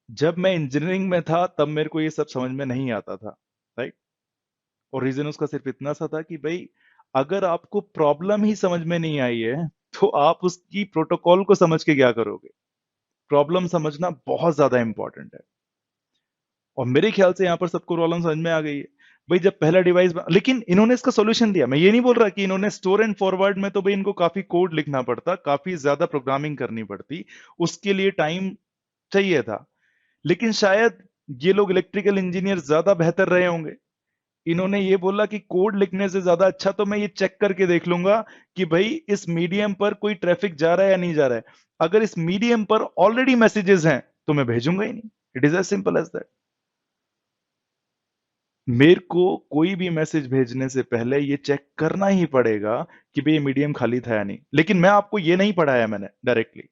जब मैं इंजीनियरिंग में था तब मेरे को ये सब समझ में नहीं आता था, राइट। और रीजन उसका सिर्फ इतना सा था कि भाई अगर आपको प्रॉब्लम ही समझ में नहीं आई है तो आप उसकी प्रोटोकॉल को समझ के क्या करोगे? प्रॉब्लम समझना बहुत ज्यादा इंपॉर्टेंट है। और मेरे ख्याल से यहां पर सबको प्रॉब्लम समझ में आ गई है। भाई जब पहला डिवाइस लेकिन इन्होंने इसका सॉल्यूशन दिया। मैं ये नहीं बोल रहा कि इन्होंने स्टोर एंड फॉरवर्ड में तो भाई इनको काफी कोड लिखना पड़ता, काफी ज्यादा प्रोग्रामिंग करनी पड़ती, उसके लिए टाइम चाहिए था। लेकिन शायद ये लोग इलेक्ट्रिकल इंजीनियर ज्यादा बेहतर रहे होंगे। इन्होंने ये बोला कि कोड लिखने से ज्यादा अच्छा तो मैं ये चेक करके देख लूंगा कि भाई इस मीडियम पर कोई ट्रैफिक जा रहा है या नहीं जा रहा है। अगर इस मीडियम पर ऑलरेडी मैसेजेस हैं तो मैं भेजूंगा ही नहीं। It is as simple as that. मेरे को कोई भी मैसेज भेजने से पहले ये चेक करना ही पड़ेगा कि भाई ये मीडियम खाली था या नहीं। लेकिन मैं आपको ये नहीं पढ़ाया मैंने डायरेक्टली,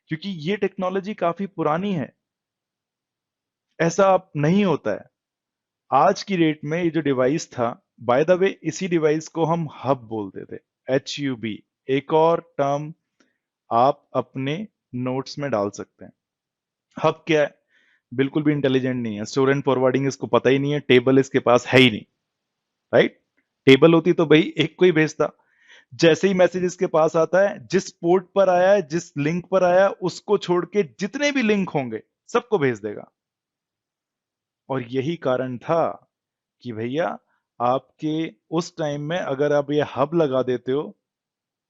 क्योंकि ये टेक्नोलॉजी काफी पुरानी है। ऐसा अब नहीं होता है। आज की डेट में ये जो डिवाइस था, बाय द वे इसी डिवाइस को हम हब बोलते थे, HUB। एक और टर्म आप अपने नोट्स में डाल सकते हैं। हब क्या है? बिल्कुल भी इंटेलिजेंट नहीं है। स्टोर एंड फॉरवर्डिंग इसको पता ही नहीं है, टेबल इसके पास है ही नहीं, राइट। टेबल होती तो भाई एक को ही भेजता। जैसे ही मैसेज इसके पास आता है, जिस पोर्ट पर आया है, जिस लिंक पर आया है, उसको छोड़ के जितने भी लिंक होंगे सबको भेज देगा। और यही कारण था कि भैया आपके उस टाइम में अगर आप ये हब लगा देते हो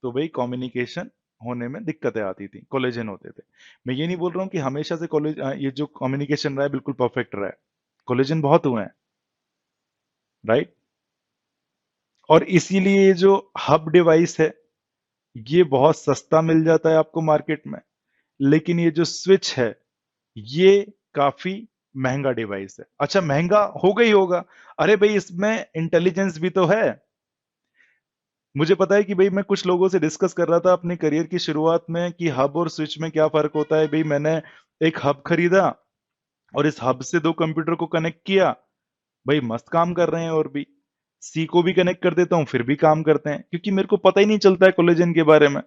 तो भाई कम्युनिकेशन होने में दिक्कतें आती थी, कोलिजन होते थे। मैं ये नहीं बोल रहा हूँ कि हमेशा से ये जो कम्युनिकेशन रहा है बिल्कुल परफेक्ट रहा है, कोलिजन बहुत हुए हैं, राइट। और इसीलिए ये जो हब डिवाइस है ये बहुत सस्ता मिल जाता है आपको मार्केट में, लेकिन ये जो स्विच है ये काफी महंगा डिवाइस है। अच्छा, महंगा होगा ही होगा, अरे भाई इसमें इंटेलिजेंस भी तो है। मुझे पता है कि भाई मैं कुछ लोगों से डिस्कस कर रहा था अपने करियर की शुरुआत में कि हब और स्विच में क्या फर्क होता है। भाई मैंने एक हब खरीदा और इस हब से 2 कंप्यूटर को कनेक्ट किया, भाई मस्त काम कर रहे हैं। और भी सी को भी कनेक्ट कर देता हूं फिर भी काम करते हैं, क्योंकि मेरे को पता ही नहीं चलता है कोलेजन के बारे में।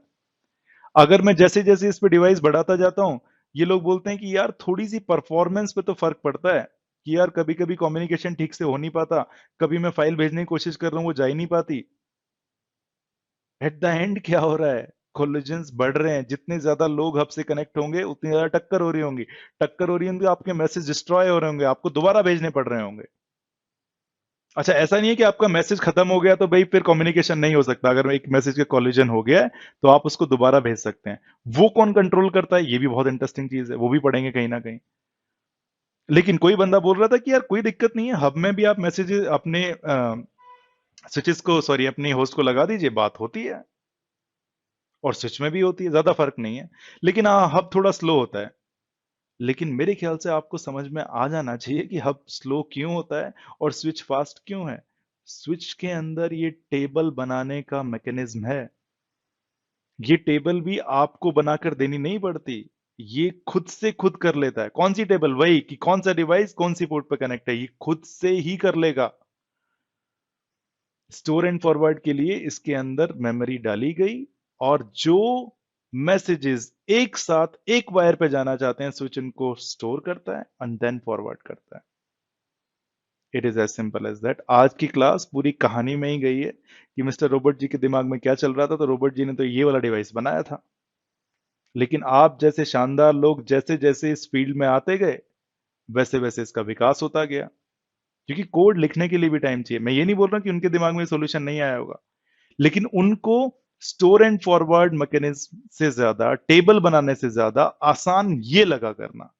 अगर मैं जैसे जैसे इस पे डिवाइस बढ़ाता जाता हूं, ये लोग बोलते हैं कि यार थोड़ी सी परफॉर्मेंस पे तो फर्क पड़ता है, कि यार कभी कभी कम्युनिकेशन ठीक से हो नहीं पाता, कभी मैं फाइल भेजने की कोशिश कर रहा हूं वो जा ही नहीं पाती। एट द एंड क्या हो रहा है, कोलिजन्स बढ़ रहे हैं, जितने ज्यादा लोग हब से कनेक्ट होंगे उतनी ज्यादा टक्कर हो रही होंगी, टक्कर हो रही होंगी, आपके मैसेज डिस्ट्रॉय हो रहे होंगे, आपको दोबारा भेजने पड़ रहे होंगे। अच्छा, ऐसा नहीं है कि आपका मैसेज खत्म हो गया तो भाई फिर कम्युनिकेशन नहीं हो सकता। अगर एक मैसेज का कोलिजन हो गया है तो आप उसको दोबारा भेज सकते हैं। वो कौन कंट्रोल करता है, ये भी बहुत इंटरेस्टिंग चीज है, वो भी पढ़ेंगे कहीं ना कहीं। लेकिन कोई बंदा बोल रहा था कि यार कोई दिक्कत नहीं है, हब में भी आप मैसेजेस अपने स्विचेस को, सॉरी अपनी होस्ट को लगा दीजिए, बात होती है, और स्विच में भी होती है, ज्यादा फर्क नहीं है। लेकिन हाँ, हब थोड़ा स्लो होता है। लेकिन मेरे ख्याल से आपको समझ में आ जाना चाहिए कि हब स्लो क्यों होता है और स्विच फास्ट क्यों है। स्विच के अंदर ये टेबल बनाने का मैकेनिज्म है। ये टेबल भी आपको बनाकर देनी नहीं पड़ती, ये खुद से खुद कर लेता है। कौन सी टेबल, वही कि कौन सा डिवाइस कौन सी पोर्ट पे कनेक्ट है, ये खुद से ही कर लेगा। स्टोर एंड फॉरवर्ड के लिए इसके अंदर मेमोरी डाली गई, और जो मैसेजेस एक साथ एक वायर पे जाना चाहते हैं, स्विच इनको स्टोर करता है एंड देन फॉरवर्ड करता है। It is as simple as that. आज की क्लास पूरी कहानी में ही गई है कि मिस्टर रॉबर्ट जी के दिमाग में क्या चल रहा था। तो रॉबर्ट जी ने तो ये वाला डिवाइस बनाया था, लेकिन आप जैसे शानदार लोग जैसे जैसे इस फील्ड में आते गए, वैसे वैसे इसका विकास होता गया। क्योंकि कोड लिखने के लिए भी टाइम चाहिए। मैं ये नहीं बोल रहा कि उनके दिमाग में सॉल्यूशन नहीं आया होगा, लेकिन उनको स्टोर एंड फॉरवर्ड मैकेनिज्म से ज्यादा, टेबल बनाने से ज्यादा आसान ये लगा करना।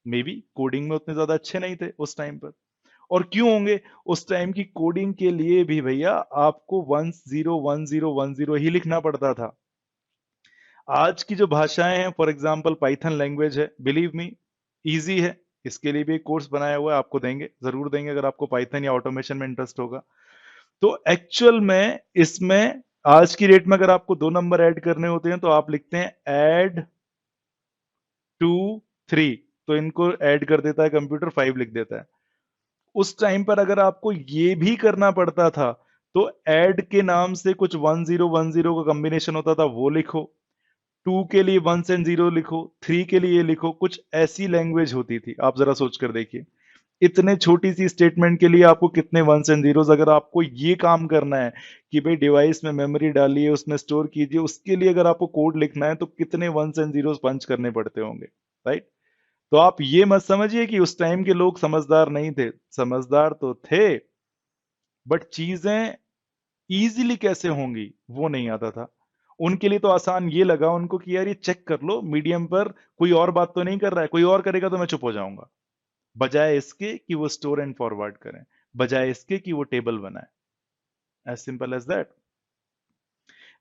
मे बी कोडिंग में उतने ज्यादा अच्छे नहीं थे उस टाइम पर। और क्यों होंगे, उस टाइम की कोडिंग के लिए भी भैया आपको 101010 ही लिखना पड़ता था। आज की जो भाषाएं हैं, फॉर एग्जांपल पाइथन लैंग्वेज है, बिलीव मी इजी है। इसके लिए भी एक कोर्स बनाया हुआ है, आपको देंगे, जरूर देंगे, अगर आपको पाइथन या ऑटोमेशन में इंटरेस्ट होगा। तो एक्चुअल में इसमें आज की डेट में अगर आपको 2 नंबर ऐड करने होते हैं तो आप लिखते हैं ऐड 2 3, तो इनको ऐड कर देता है कंप्यूटर, 5 लिख देता है। उस टाइम पर अगर आपको ये भी करना पड़ता था तो ऐड के नाम से कुछ 1010 का कॉम्बिनेशन होता था, वो लिखो। 2 के लिए 1 एंड 0 लिखो, 3 के लिए लिखो। कुछ ऐसी लैंग्वेज होती थी, आप जरा सोच कर देखिए। इतने छोटी सी स्टेटमेंट के लिए आपको कितने 1 एंड 0। अगर आपको ये काम करना है कि भाई डिवाइस में मेमोरी डालिए, उसमें स्टोर कीजिए, उसके लिए अगर आपको कोड लिखना है तो कितने 1 एंड 0 पंच करने पड़ते होंगे, राइट। तो आप ये मत समझिए कि उस टाइम के लोग समझदार नहीं थे, समझदार तो थे, बट चीजें इजीली कैसे होंगी वो नहीं आता था। उनके लिए तो आसान ये लगा उनको कि यार ये चेक कर लो मीडियम पर कोई और बात तो नहीं कर रहा है, कोई और करेगा तो मैं चुप हो जाऊंगा, बजाय इसके कि वो स्टोर एंड फॉरवर्ड करें, बजाय इसके कि वो टेबल बनाए। As simple as that.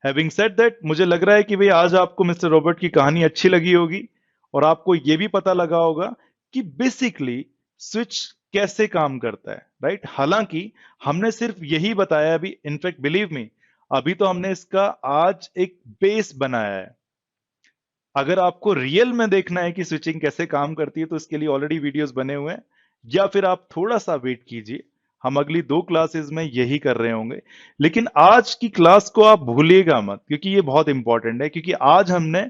Having said that, मुझे लग रहा है कि भाई आज आपको मिस्टर रॉबर्ट की कहानी अच्छी लगी होगी, और आपको यह भी पता लगा होगा कि बेसिकली स्विच कैसे काम करता है, राइट। हालांकि हमने सिर्फ यही बताया अभी, इनफैक्ट बिलीव मी, अभी तो हमने इसका आज एक बेस बनाया है। अगर आपको रियल में देखना है कि स्विचिंग कैसे काम करती है तो इसके लिए ऑलरेडी वीडियोस बने हुए हैं, या फिर आप थोड़ा सा वेट कीजिए, हम अगली 2 क्लासेस में यही कर रहे होंगे। लेकिन आज की क्लास को आप भूलिएगा मत, क्योंकि ये बहुत इंपॉर्टेंट है। क्योंकि आज हमने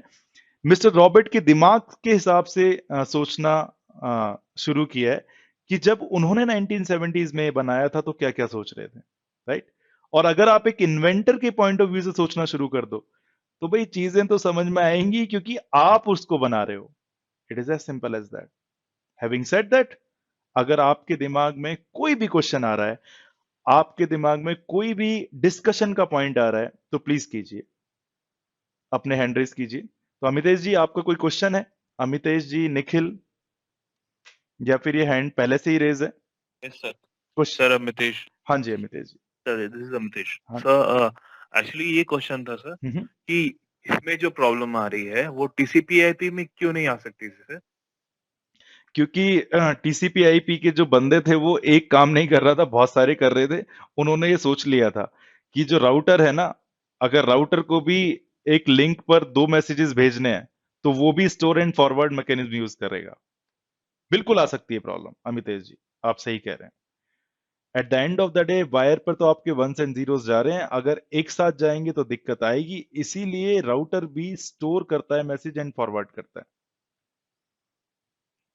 मिस्टर रॉबर्ट के दिमाग के हिसाब से सोचना शुरू किया है कि जब उन्होंने 1970s में बनाया था तो क्या क्या सोच रहे थे, राइट। और अगर आप एक इन्वेंटर के पॉइंट ऑफ व्यू से सोचना शुरू कर दो तो भाई चीजें तो समझ में आएंगी, क्योंकि आप उसको बना रहे हो। It is as simple as that. Having said that, अगर आपके दिमाग में कोई भी क्वेश्चन आ रहा है, आपके दिमाग में कोई भी डिस्कशन का पॉइंट आ रहा है, तो प्लीज कीजिए। अपने हैंड रेज कीजिए। तो अमितेश जी, आपका कोई क्वेश्चन है? अमितेश जी, निखिल, या फिर ये हैंड पहले से ही रेज है? Yes sir. Question? Sir Amitesh. हाँ जी अमितेश जी। सर दिस इज अमितेश हाँ। सर। एक्चुअली ये क्वेश्चन था सर हम्म। कि इसमें जो प्रॉब्लम आ रही है वो टीसीपी/आईपी में क्यों नहीं आ सकती सर? क्योंकि टीसीपी आईपी के जो बंदे थे वो एक काम नहीं कर रहा था, बहुत सारे कर रहे थे। उन्होंने ये सोच लिया था कि जो राउटर है ना, अगर राउटर को भी एक लिंक पर 2 मैसेजेस भेजने हैं तो वो भी store and forward mechanism use करेगा। बिल्कुल आ सकती है प्रॉब्लम अमितेश जी, आप सही कह रहे हैं। At the end of the day wire पर तो आपके वंस एंड जीरोस जा रहे हैं, अगर एक साथ जाएंगे तो दिक्कत आएगी। इसीलिए राउटर भी स्टोर करता है मैसेज एंड फॉरवर्ड करता है।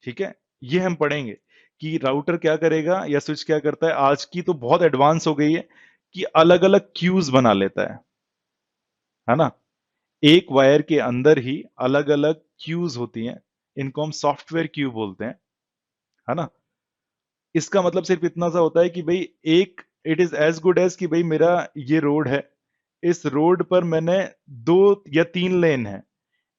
ठीक है, ये हम पढ़ेंगे कि राउटर क्या करेगा या स्विच क्या करता है। आज की तो बहुत एडवांस हो गई है कि अलग अलग क्यूज बना लेता है ना। एक वायर के अंदर ही अलग अलग क्यूज होती हैं, इनको हम सॉफ्टवेयर क्यू बोलते हैं, है ना। इसका मतलब सिर्फ इतना सा होता है कि भाई एक, it is as good as कि भाई मेरा ये रोड है, इस रोड पर मैंने 2 या 3 लेन है।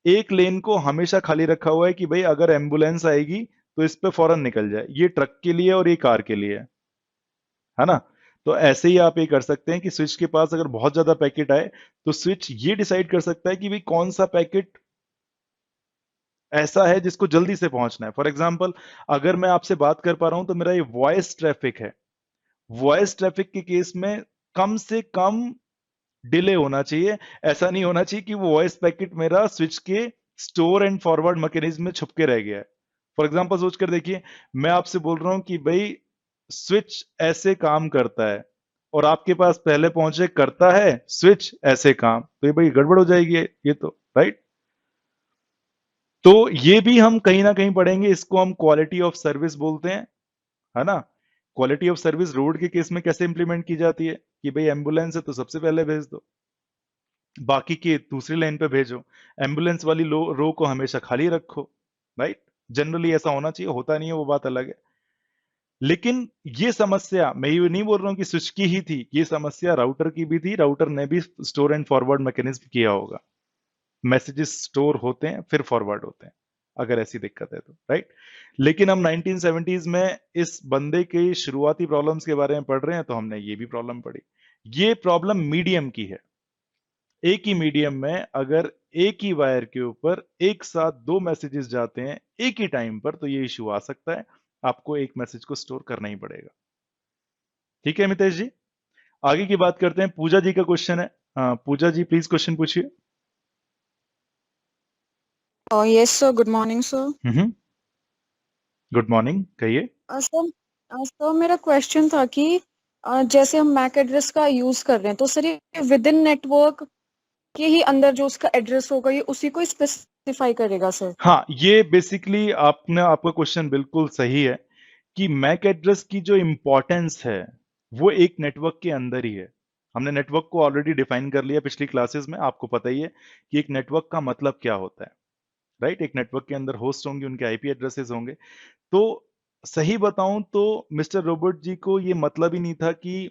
एक लेन को हमेशा खाली रखा हुआ है कि भाई अगर एम्बुलेंस आएगी तो इस पे फौरन निकल जाए। ये ट्रक के लिए और ये कार के लिए है ना। तो ऐसे ही आप ये कर सकते हैं कि स्विच के पास अगर बहुत ज्यादा पैकेट आए तो स्विच ये डिसाइड कर सकता है कि भाई कौन सा पैकेट ऐसा है जिसको जल्दी से पहुंचना है। फॉर एग्जाम्पल, अगर मैं आपसे बात कर पा रहा हूं तो मेरा ये वॉइस ट्रैफिक है। वॉइस ट्रैफिक के केस में कम से कम डिले होना चाहिए। ऐसा नहीं होना चाहिए कि वो वॉइस पैकेट मेरा स्विच के स्टोर एंड फॉरवर्ड मैकेनिज्म में छुप के रह गया है। फॉर एग्जाम्पल सोच कर देखिए, मैं आपसे बोल रहा हूं कि भाई स्विच ऐसे काम करता है, और आपके पास पहले पहुंचे करता है स्विच ऐसे काम, तो ये भाई गड़बड़ हो जाएगी ये तो, राइट। तो ये भी हम कहीं ना कहीं पढ़ेंगे, इसको हम क्वालिटी ऑफ सर्विस बोलते हैं, है ना। क्वालिटी ऑफ सर्विस रोड के केस में कैसे इंप्लीमेंट की जाती है कि भाई एम्बुलेंस है तो सबसे पहले भेज दो, बाकी के दूसरी लाइन पे भेजो, एम्बुलेंस वाली रो को हमेशा खाली रखो, राइट। जनरली ऐसा होना चाहिए, होता नहीं है वो बात अलग है। लेकिन ये समस्या मैं ये नहीं बोल रहा हूं कि स्विच की ही थी, ये समस्या राउटर की भी थी। राउटर ने भी स्टोर एंड फॉरवर्ड मैकेनिज्म किया होगा, मैसेजेस स्टोर होते हैं फिर फॉरवर्ड होते हैं, अगर ऐसी दिक्कत है तो, राइट। लेकिन हम 1970s में इस बंदे के शुरुआती प्रॉब्लम्स के बारे में पढ़ रहे हैं, तो हमने ये भी प्रॉब्लम पढ़ी। ये प्रॉब्लम मीडियम की है। एक ही मीडियम में अगर एक ही वायर के ऊपर एक साथ 2 मैसेजेस जाते हैं एक ही टाइम पर, तो ये इश्यू आ सकता है। आपको एक मैसेज को स्टोर करना ही पड़ेगा। ठीक है मितेश जी, आगे की बात करते हैं। पूजा जी का क्वेश्चन है। पूजा जी प्लीज क्वेश्चन पूछिए। Yes sir, good morning sir. Good morning, कहिए। सर मेरा क्वेश्चन था कि जैसे हम मैक एड्रेस का यूज कर रहे हैं तो सर ये विद इन नेटवर्क के ही अंदर जो उसका एड्रेस होगा ये उसी को स्पेसिफाई करेगा सर? हाँ, ये बेसिकली आपका क्वेश्चन बिल्कुल सही है कि मैक एड्रेस की जो इंपॉर्टेंस है वो एक नेटवर्क के अंदर ही है। हमने नेटवर्क को ऑलरेडी डिफाइन कर लिया पिछली क्लासेस में, आपको पता ही है कि एक नेटवर्क का मतलब क्या होता है, राइट। एक नेटवर्क के अंदर होस्ट होंगे, उनके आईपी एड्रेसेस होंगे। तो सही बताऊं तो मिस्टर रॉबर्ट जी को ये मतलब ही नहीं था कि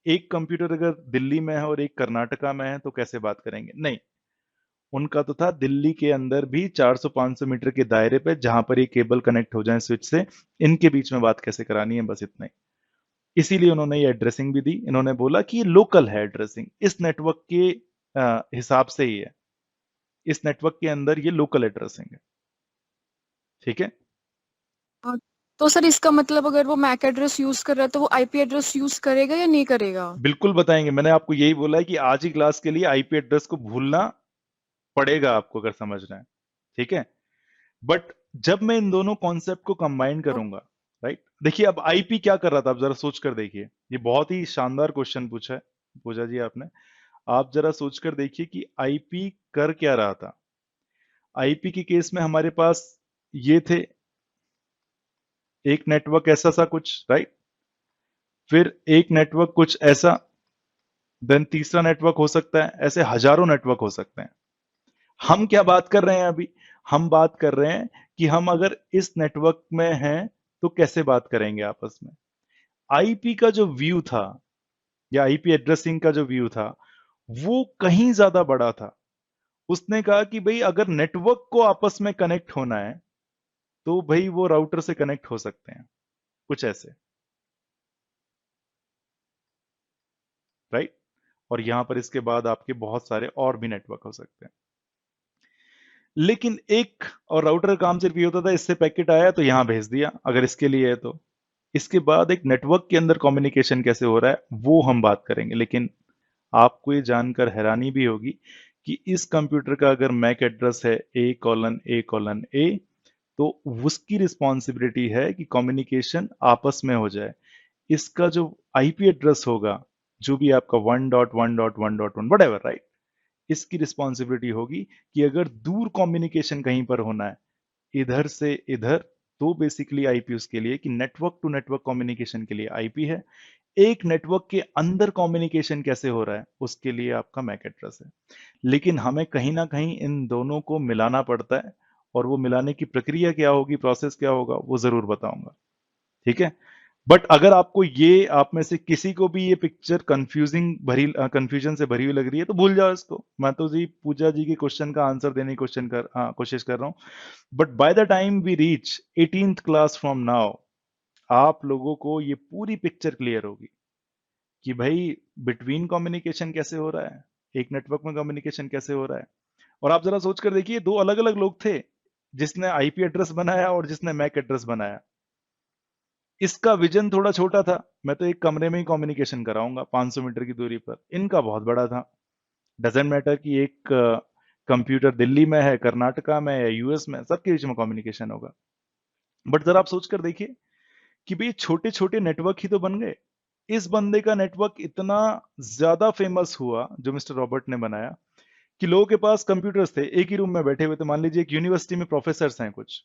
एक कंप्यूटर अगर दिल्ली में है और एक कर्नाटका में है तो कैसे बात करेंगे, नहीं। उनका तो था दिल्ली के अंदर भी 400-500 मीटर के दायरे पे जहां पर ये केबल कनेक्ट हो जाए स्विच से, इनके बीच में बात कैसे करानी है, बस इतना ही। इसीलिए उन्होंने ये एड्रेसिंग भी दी। इन्होंने बोला कि ये लोकल है एड्रेसिंग, इस नेटवर्क के हिसाब से ही है, इस नेटवर्क के अंदर ये लोकल एड्रेसिंग है। ठीक है। अ, तो सर इसका मतलब अगर वो मैक एड्रेस यूज कर रहा है तो वो आईपी एड्रेस यूज करेगा या नहीं करेगा? बिल्कुल बताएंगे, मैंने आपको यही बोला है कि आज ही क्लास के लिए आईपी एड्रेस को भूलना पड़ेगा आपको अगर समझना है। ठीक है। बट जब मैं इन दोनों कॉन्सेप्ट को कंबाइन करूंगा, राइट। देखिए अब आईपी क्या कर रहा था, आप जरा सोच कर देखिए। ये बहुत ही शानदार क्वेश्चन पूछा है पूजा जी आपने। आप जरा सोच कर देखिए कि आईपी कर क्या रहा था। आईपी के केस में हमारे पास ये थे, एक नेटवर्क ऐसा सा कुछ, राइट। फिर एक नेटवर्क कुछ ऐसा, देन तीसरा नेटवर्क हो सकता है, ऐसे हजारों नेटवर्क हो सकते हैं। हम क्या बात कर रहे हैं अभी, हम बात कर रहे हैं कि हम अगर इस नेटवर्क में हैं तो कैसे बात करेंगे आपस में। आईपी का जो व्यू था या आईपी एड्रेसिंग का जो व्यू था वो कहीं ज्यादा बड़ा था। उसने कहा कि भाई अगर नेटवर्क को आपस में कनेक्ट होना है तो भाई वो राउटर से कनेक्ट हो सकते हैं, कुछ ऐसे, राइट। और यहां पर इसके बाद आपके बहुत सारे और भी नेटवर्क हो सकते हैं, लेकिन एक और राउटर का काम सिर्फ ये होता था, इससे पैकेट आया तो यहां भेज दिया अगर इसके लिए है तो। इसके बाद एक नेटवर्क के अंदर कम्युनिकेशन कैसे हो रहा है वो हम बात करेंगे, लेकिन आपको ये जानकर हैरानी भी होगी कि इस कंप्यूटर का अगर मैक एड्रेस है A:A:A तो उसकी रिस्पॉन्सिबिलिटी है कि कम्युनिकेशन आपस में हो जाए। इसका जो आईपी एड्रेस होगा, जो भी आपका 1.1.1.1 व्हाटएवर, राइट, इसकी रिस्पॉन्सिबिलिटी होगी कि अगर दूर कम्युनिकेशन कहीं पर होना है इधर से इधर, तो बेसिकली आईपी उसके लिए कि नेटवर्क टू नेटवर्क कम्युनिकेशन के लिए आईपी है। एक नेटवर्क के अंदर कम्युनिकेशन कैसे हो रहा है उसके लिए आपका मैक एड्रेस है। लेकिन हमें कहीं ना कहीं इन दोनों को मिलाना पड़ता है, और वो मिलाने की प्रक्रिया क्या होगी, प्रोसेस क्या होगा, वो जरूर बताऊंगा, ठीक है। बट अगर आपको ये, आप में से किसी को भी ये पिक्चर कंफ्यूजन से भरी हुई लग रही है तो भूल जाओ इसको। मैं तो जी पूजा जी के क्वेश्चन का आंसर देने की कोशिश कर रहा हूं। But by the time we reach 18th class from now, आप लोगों को ये पूरी पिक्चर क्लियर होगी कि भाई बिटवीन कम्युनिकेशन कैसे हो रहा है, एक नेटवर्क में कम्युनिकेशन कैसे हो रहा है। और आप जरा सोच कर देखिए, दो अलग अलग लोग थे, जिसने आईपी एड्रेस बनाया और जिसने मैक एड्रेस बनाया। इसका विजन थोड़ा छोटा था, मैं तो एक कमरे में ही कम्युनिकेशन कराऊंगा 500 मीटर की दूरी पर। इनका बहुत बड़ा था, डजेंट मैटर कि एक कंप्यूटर दिल्ली में है, कर्नाटका में या यूएस में, सबके बीच में कम्युनिकेशन होगा। बट जरा आप सोच कर देखिए कि भाई छोटे छोटे नेटवर्क ही तो बन गए। इस बंदे का नेटवर्क इतना ज्यादा फेमस हुआ जो मिस्टर रॉबर्ट ने बनाया कि लोगों के पास कंप्यूटर्स थे, एक ही रूम में बैठे हुए थे। मान लीजिए एक यूनिवर्सिटी में प्रोफेसर हैं कुछ,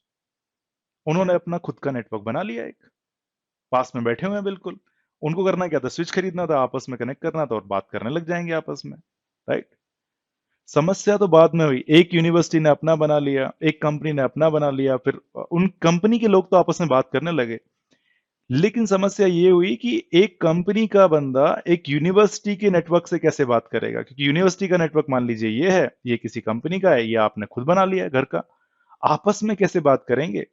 उन्होंने अपना खुद का नेटवर्क बना लिया, एक पास में बैठे हुए हैं बिल्कुल। उनको करना क्या था, स्विच खरीदना था, आपस में कनेक्ट करना था और बात करने लग जाएंगे आपस में, राइट। समस्या तो बाद में हुई, एक यूनिवर्सिटी ने अपना बना लिया, एक कंपनी ने अपना बना लिया, फिर उन कंपनी के लोग तो आपस में बात करने लगे। लेकिन समस्या ये हुई कि एक कंपनी का बंदा एक यूनिवर्सिटी के नेटवर्क से कैसे बात करेगा, क्योंकि यूनिवर्सिटी का नेटवर्क मान लीजिए ये है, ये किसी कंपनी का है, ये आपने खुद बना लिया है घर का, आपस में कैसे बात करेंगे।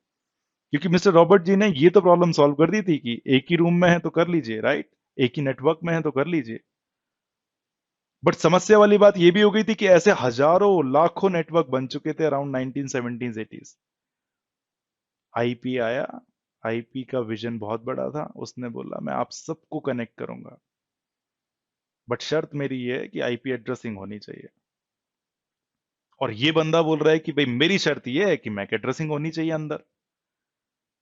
क्योंकि मिस्टर रॉबर्ट जी ने ये तो प्रॉब्लम सॉल्व कर दी थी कि एक ही रूम में है तो कर लीजिए, राइट, एक ही नेटवर्क में है तो कर लीजिए। बट समस्या वाली बात ये भी हो गई थी कि ऐसे हजारों लाखों नेटवर्क बन चुके थे अराउंड 1970s 80s। आईपी आया, आईपी का विजन बहुत बड़ा था, उसने बोला मैं आप सबको कनेक्ट करूंगा, बट शर्त मेरी ये है कि आईपी एड्रेसिंग होनी चाहिए। और ये बंदा बोल रहा है कि भाई मेरी शर्त ये है कि मैक एड्रेसिंग होनी चाहिए अंदर।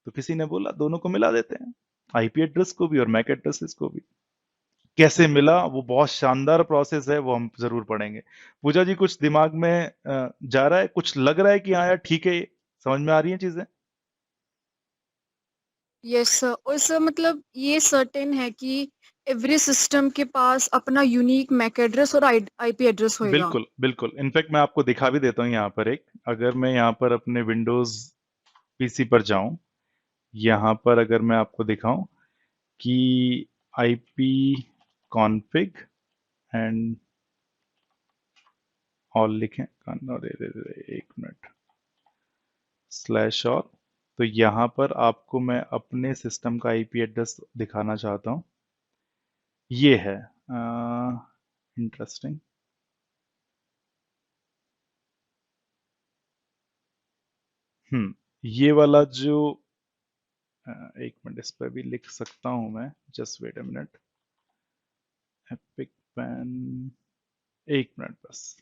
तो किसी ने बोला दोनों को मिला देते हैं, आईपी एड्रेस को भी और मैक एड्रेसेस को भी। कैसे मिला, वो बहुत शानदार प्रोसेस है, वो हम जरूर पढ़ेंगे। पूजा जी कुछ दिमाग में जा रहा है, कुछ लग रहा है कि हाँ यार ठीक है, ये समझ में आ रही है चीजें? यस सर, और सर मतलब ये सर्टेन है कि एवरी सिस्टम के पास अपना यूनिक मैक एड्रेस और आईपी एड्रेस होएगा। बिल्कुल बिल्कुल, इनफैक्ट मैं आपको दिखा भी देता हूँ यहाँ पर एक, अगर मैं यहाँ पर अपने विंडोज पीसी पर जाऊं, यहाँ पर अगर मैं आपको दिखाऊं कि आईपी कॉन्फ़िग एंड ऑल लिखें, एक मिनट, /all, तो यहाँ पर आपको मैं अपने सिस्टम का आईपी एड्रेस दिखाना चाहता हूँ। ये है इंटरेस्टिंग। ये वाला जो एक मिनट, इस पर भी लिख सकता हूं मैं, just wait a minute, epic pen, एक मिनट बस।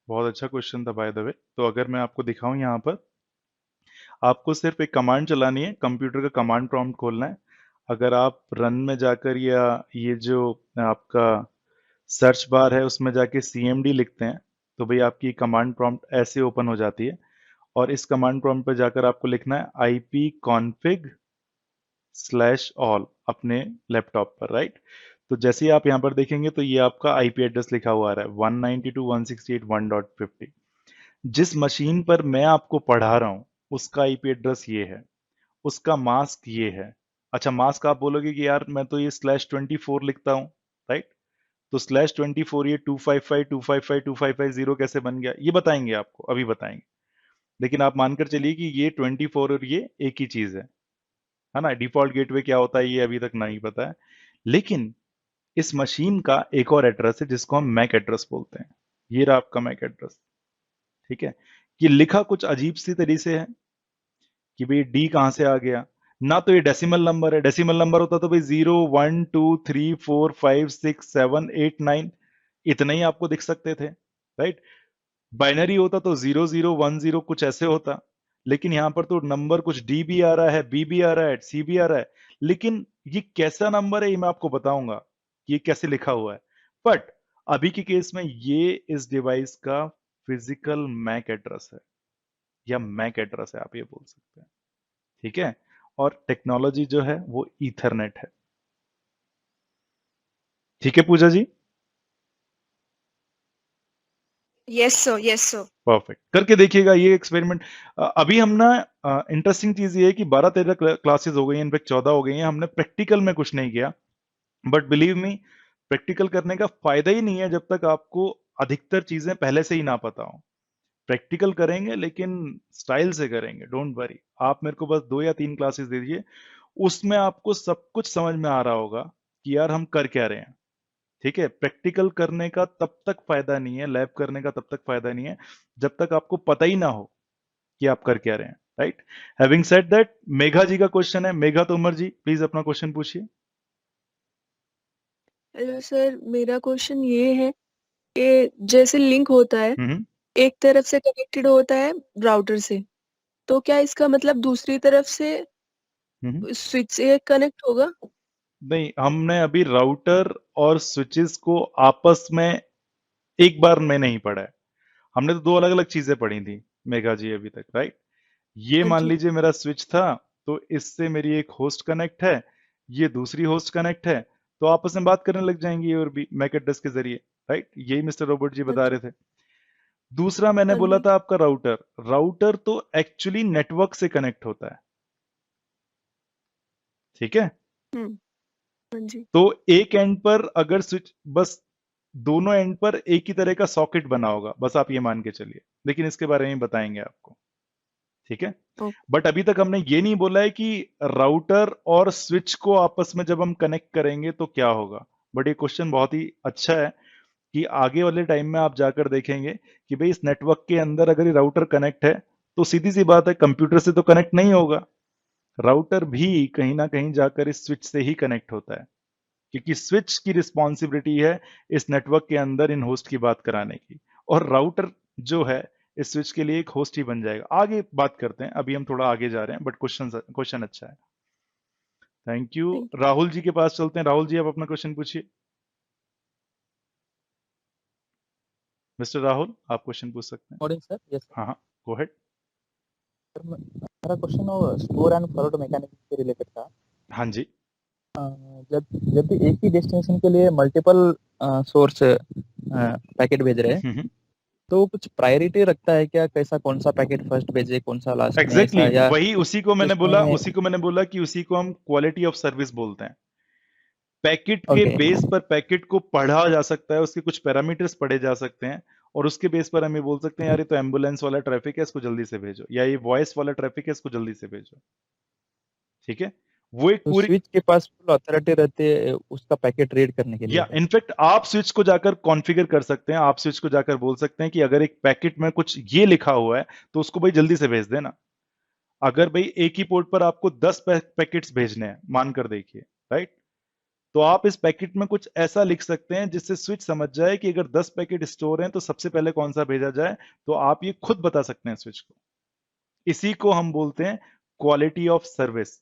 बहुत अच्छा क्वेश्चन था बाय द वे। तो अगर मैं आपको दिखाऊं, यहाँ पर आपको सिर्फ एक कमांड चलानी है, कंप्यूटर का कमांड प्रॉम्प्ट खोलना है। अगर आप रन में जाकर या ये जो आपका सर्च बार है उसमें जाके cmd लिखते हैं तो भाई आपकी कमांड प्रॉम्प्ट ऐसे ओपन हो जाती है। और इस कमांड प्रॉम्प्ट पर जाकर आपको लिखना है ipconfig/all अपने लैपटॉप पर, राइट। तो जैसे ही आप यहाँ पर देखेंगे तो ये आपका आईपी एड्रेस लिखा हुआ आ रहा है 192.168.1.50। जिस मशीन पर मैं आपको पढ़ा रहा हूं उसका आईपी एड्रेस ये है, उसका मास्क ये है। अच्छा, मास्क आप बोलोगे कि यार मैं तो ये /24 लिखता हूं, राइट। तो /24 ये 255 255 255 0 कैसे बन गया, ये बताएंगे आपको, अभी बताएंगे। लेकिन आप मानकर चलिए कि ये 24 और ये एक ही चीज है ना। डिफॉल्ट गेटवे क्या होता है ये अभी तक नहीं पता है। लेकिन इस मशीन का एक और एड्रेस है जिसको हम मैक एड्रेस बोलते हैं। ये रहा आपका मैक एड्रेस, ठीक है। ये लिखा कुछ अजीब सी तरीके से है कि भाई डी कहां से आ गया ना, तो ये डेसिमल नंबर है। डेसिमल नंबर होता तो भाई 0 1 2 3 4 5 6 7 8 9 इतना ही आपको दिख सकते थे, राइट। बाइनरी होता तो 0 0 1 0 कुछ ऐसे होता। लेकिन यहां पर तो नंबर कुछ डी भी आ रहा है, बी भी आ रहा है, सी भी आ रहा है। लेकिन ये कैसा नंबर है ये मैं आपको बताऊंगा कि ये कैसे लिखा हुआ है। बट अभी के केस में ये इस डिवाइस का फिजिकल मैक एड्रेस है, या मैक एड्रेस है आप ये बोल सकते हैं, ठीक है। और टेक्नोलॉजी जो है वो ईथरनेट है, ठीक है Pooja ji. Yes sir, yes sir. Perfect, करके देखिएगा ये एक्सपेरिमेंट। अभी हम ना इंटरेस्टिंग चीज ये है कि 12-13 क्लासेस हो गई हैं, इनफेक्ट 14 हो गई हैं, हमने प्रैक्टिकल में कुछ नहीं किया। बट बिलीव मी, प्रैक्टिकल करने का फायदा ही नहीं है जब तक आपको अधिकतर चीजें पहले से ही ना पता हो। प्रैक्टिकल करेंगे लेकिन स्टाइल से करेंगे, डोंट वरी। आप मेरे को बस 2 या 3 क्लासेस दे दीजिए, उसमें आपको सब कुछ समझ में आ रहा होगा कि यार हम कर क्या रहे हैं, ठीक है। प्रैक्टिकल करने का तब तक फायदा नहीं है, लैब करने का तब तक फायदा नहीं है जब तक आपको पता ही ना हो कि आप कर क्या रहे हैं, right. Having said that, Megha ji का क्वेश्चन है। मेघा तोमर जी प्लीज अपना क्वेश्चन पूछिए। हेलो सर, मेरा क्वेश्चन ये है कि जैसे लिंक होता है, हम्म एक तरफ से कनेक्टेड होता है राउटर से, तो क्या इसका मतलब दूसरी तरफ से हम्म। स्विच से कनेक्ट होगा? नहीं, हमने अभी राउटर और स्विचेस को आपस में एक बार में नहीं पढ़ा है। हमने तो 2 अलग अलग चीजें पढ़ी थी मेघा जी अभी तक, राइट। ये हाँ मान जी। लीजिए मेरा स्विच था, तो इससे मेरी एक होस्ट कनेक्ट है, ये दूसरी होस्ट कनेक्ट है, तो आपस में बात करने लग जाएंगी ये और भी मैक एड्रेस के जरिए, राइट। यही मिस्टर रॉबर्ट जी हाँ बता जी। रहे थे। दूसरा मैंने हाँ बोला जी। था आपका राउटर। राउटर तो एक्चुअली नेटवर्क से कनेक्ट होता है, ठीक है। हम्म। हाँ जी। तो एक एंड पर अगर स्विच, बस दोनों एंड पर एक ही तरह का सॉकेट बना होगा, बस आप ये मान के चलिए। लेकिन इसके बारे में बताएंगे आपको, ठीक है। ओके। बट अभी तक हमने ये नहीं बोला है कि राउटर और स्विच को आपस में जब हम कनेक्ट करेंगे तो क्या होगा। बट ये क्वेश्चन बहुत ही अच्छा है कि आगे वाले टाइम में आप जाकर देखेंगे कि भाई इस नेटवर्क के अंदर अगर ये राउटर कनेक्ट है तो सीधी सी बात है कंप्यूटर से तो कनेक्ट नहीं होगा, राउटर भी कहीं ना कहीं जाकर इस स्विच से ही कनेक्ट होता है, क्योंकि स्विच की रिस्पॉन्सिबिलिटी है इस नेटवर्क के अंदर इन होस्ट की बात कराने की, और राउटर जो है इस स्विच के लिए एक होस्ट ही बन जाएगा। आगे बात करते हैं, अभी हम थोड़ा आगे जा रहे हैं, बट क्वेश्चन अच्छा है। Thank you. Thank Rahul ji के पास चलते हैं। राहुल जी आप अपना क्वेश्चन पूछिए। मिस्टर राहुल आप क्वेश्चन पूछ सकते हैं। Morning sir, yes sir. हाँ हाँ, गो अहेड। मेरा क्वेश्चन वो स्टोर एंड फॉरवर्ड मैकेनिज्म से रिलेटेड था। हाँ जी। जब जब भी एक ही डेस्टिनेशन के लिए मल्टीपल सोर्स पैकेट भेज रहे हैं, तो कुछ प्रायोरिटी रखता है क्या? कैसा, कौन सा पैकेट फर्स्ट भेजे, कौन सा लास्ट में, एग्जैक्टली ऐसा? या वही, उसी को मैंने उसमें बोला कि उसी को हम क्वालिटी ऑफ सर्विस बोलते हैं। पैकेट के ओके। बेस पर पैकेट को पढ़ा जा सकता है, उसके कुछ पैरामीटर्स पढ़े जा सकते हैं, और उसके बेस पर हम ये बोल सकते हैं यार ये तो एम्बुलेंस वाला ट्रैफिक है, इसको जल्दी से भेजो, या ये वॉइस वाला ट्रैफिक है, इसको जल्दी से भेजो, ठीक है। वो एक तो पूरी, स्विच के पास फुल अथॉरिटी रहती है उसका पैकेट रीड करने के लिए या है? इनफैक्ट आप स्विच को जाकर कॉन्फ़िगर कर सकते हैं। आप स्विच को जाकर बोल सकते हैं कि अगर एक पैकेट में कुछ ये लिखा हुआ है तो उसको भाई जल्दी से भेज देना। अगर भाई एक ही पोर्ट पर आपको 10 पैकेट्स भेजने हैं, मानकर देखिए, राइट, तो आप इस पैकेट में कुछ ऐसा लिख सकते हैं जिससे स्विच समझ जाए कि अगर 10 पैकेट स्टोर हैं तो सबसे पहले कौन सा भेजा जाए। तो आप ये खुद बता सकते हैं स्विच को। इसी को हम बोलते हैं क्वालिटी ऑफ सर्विस,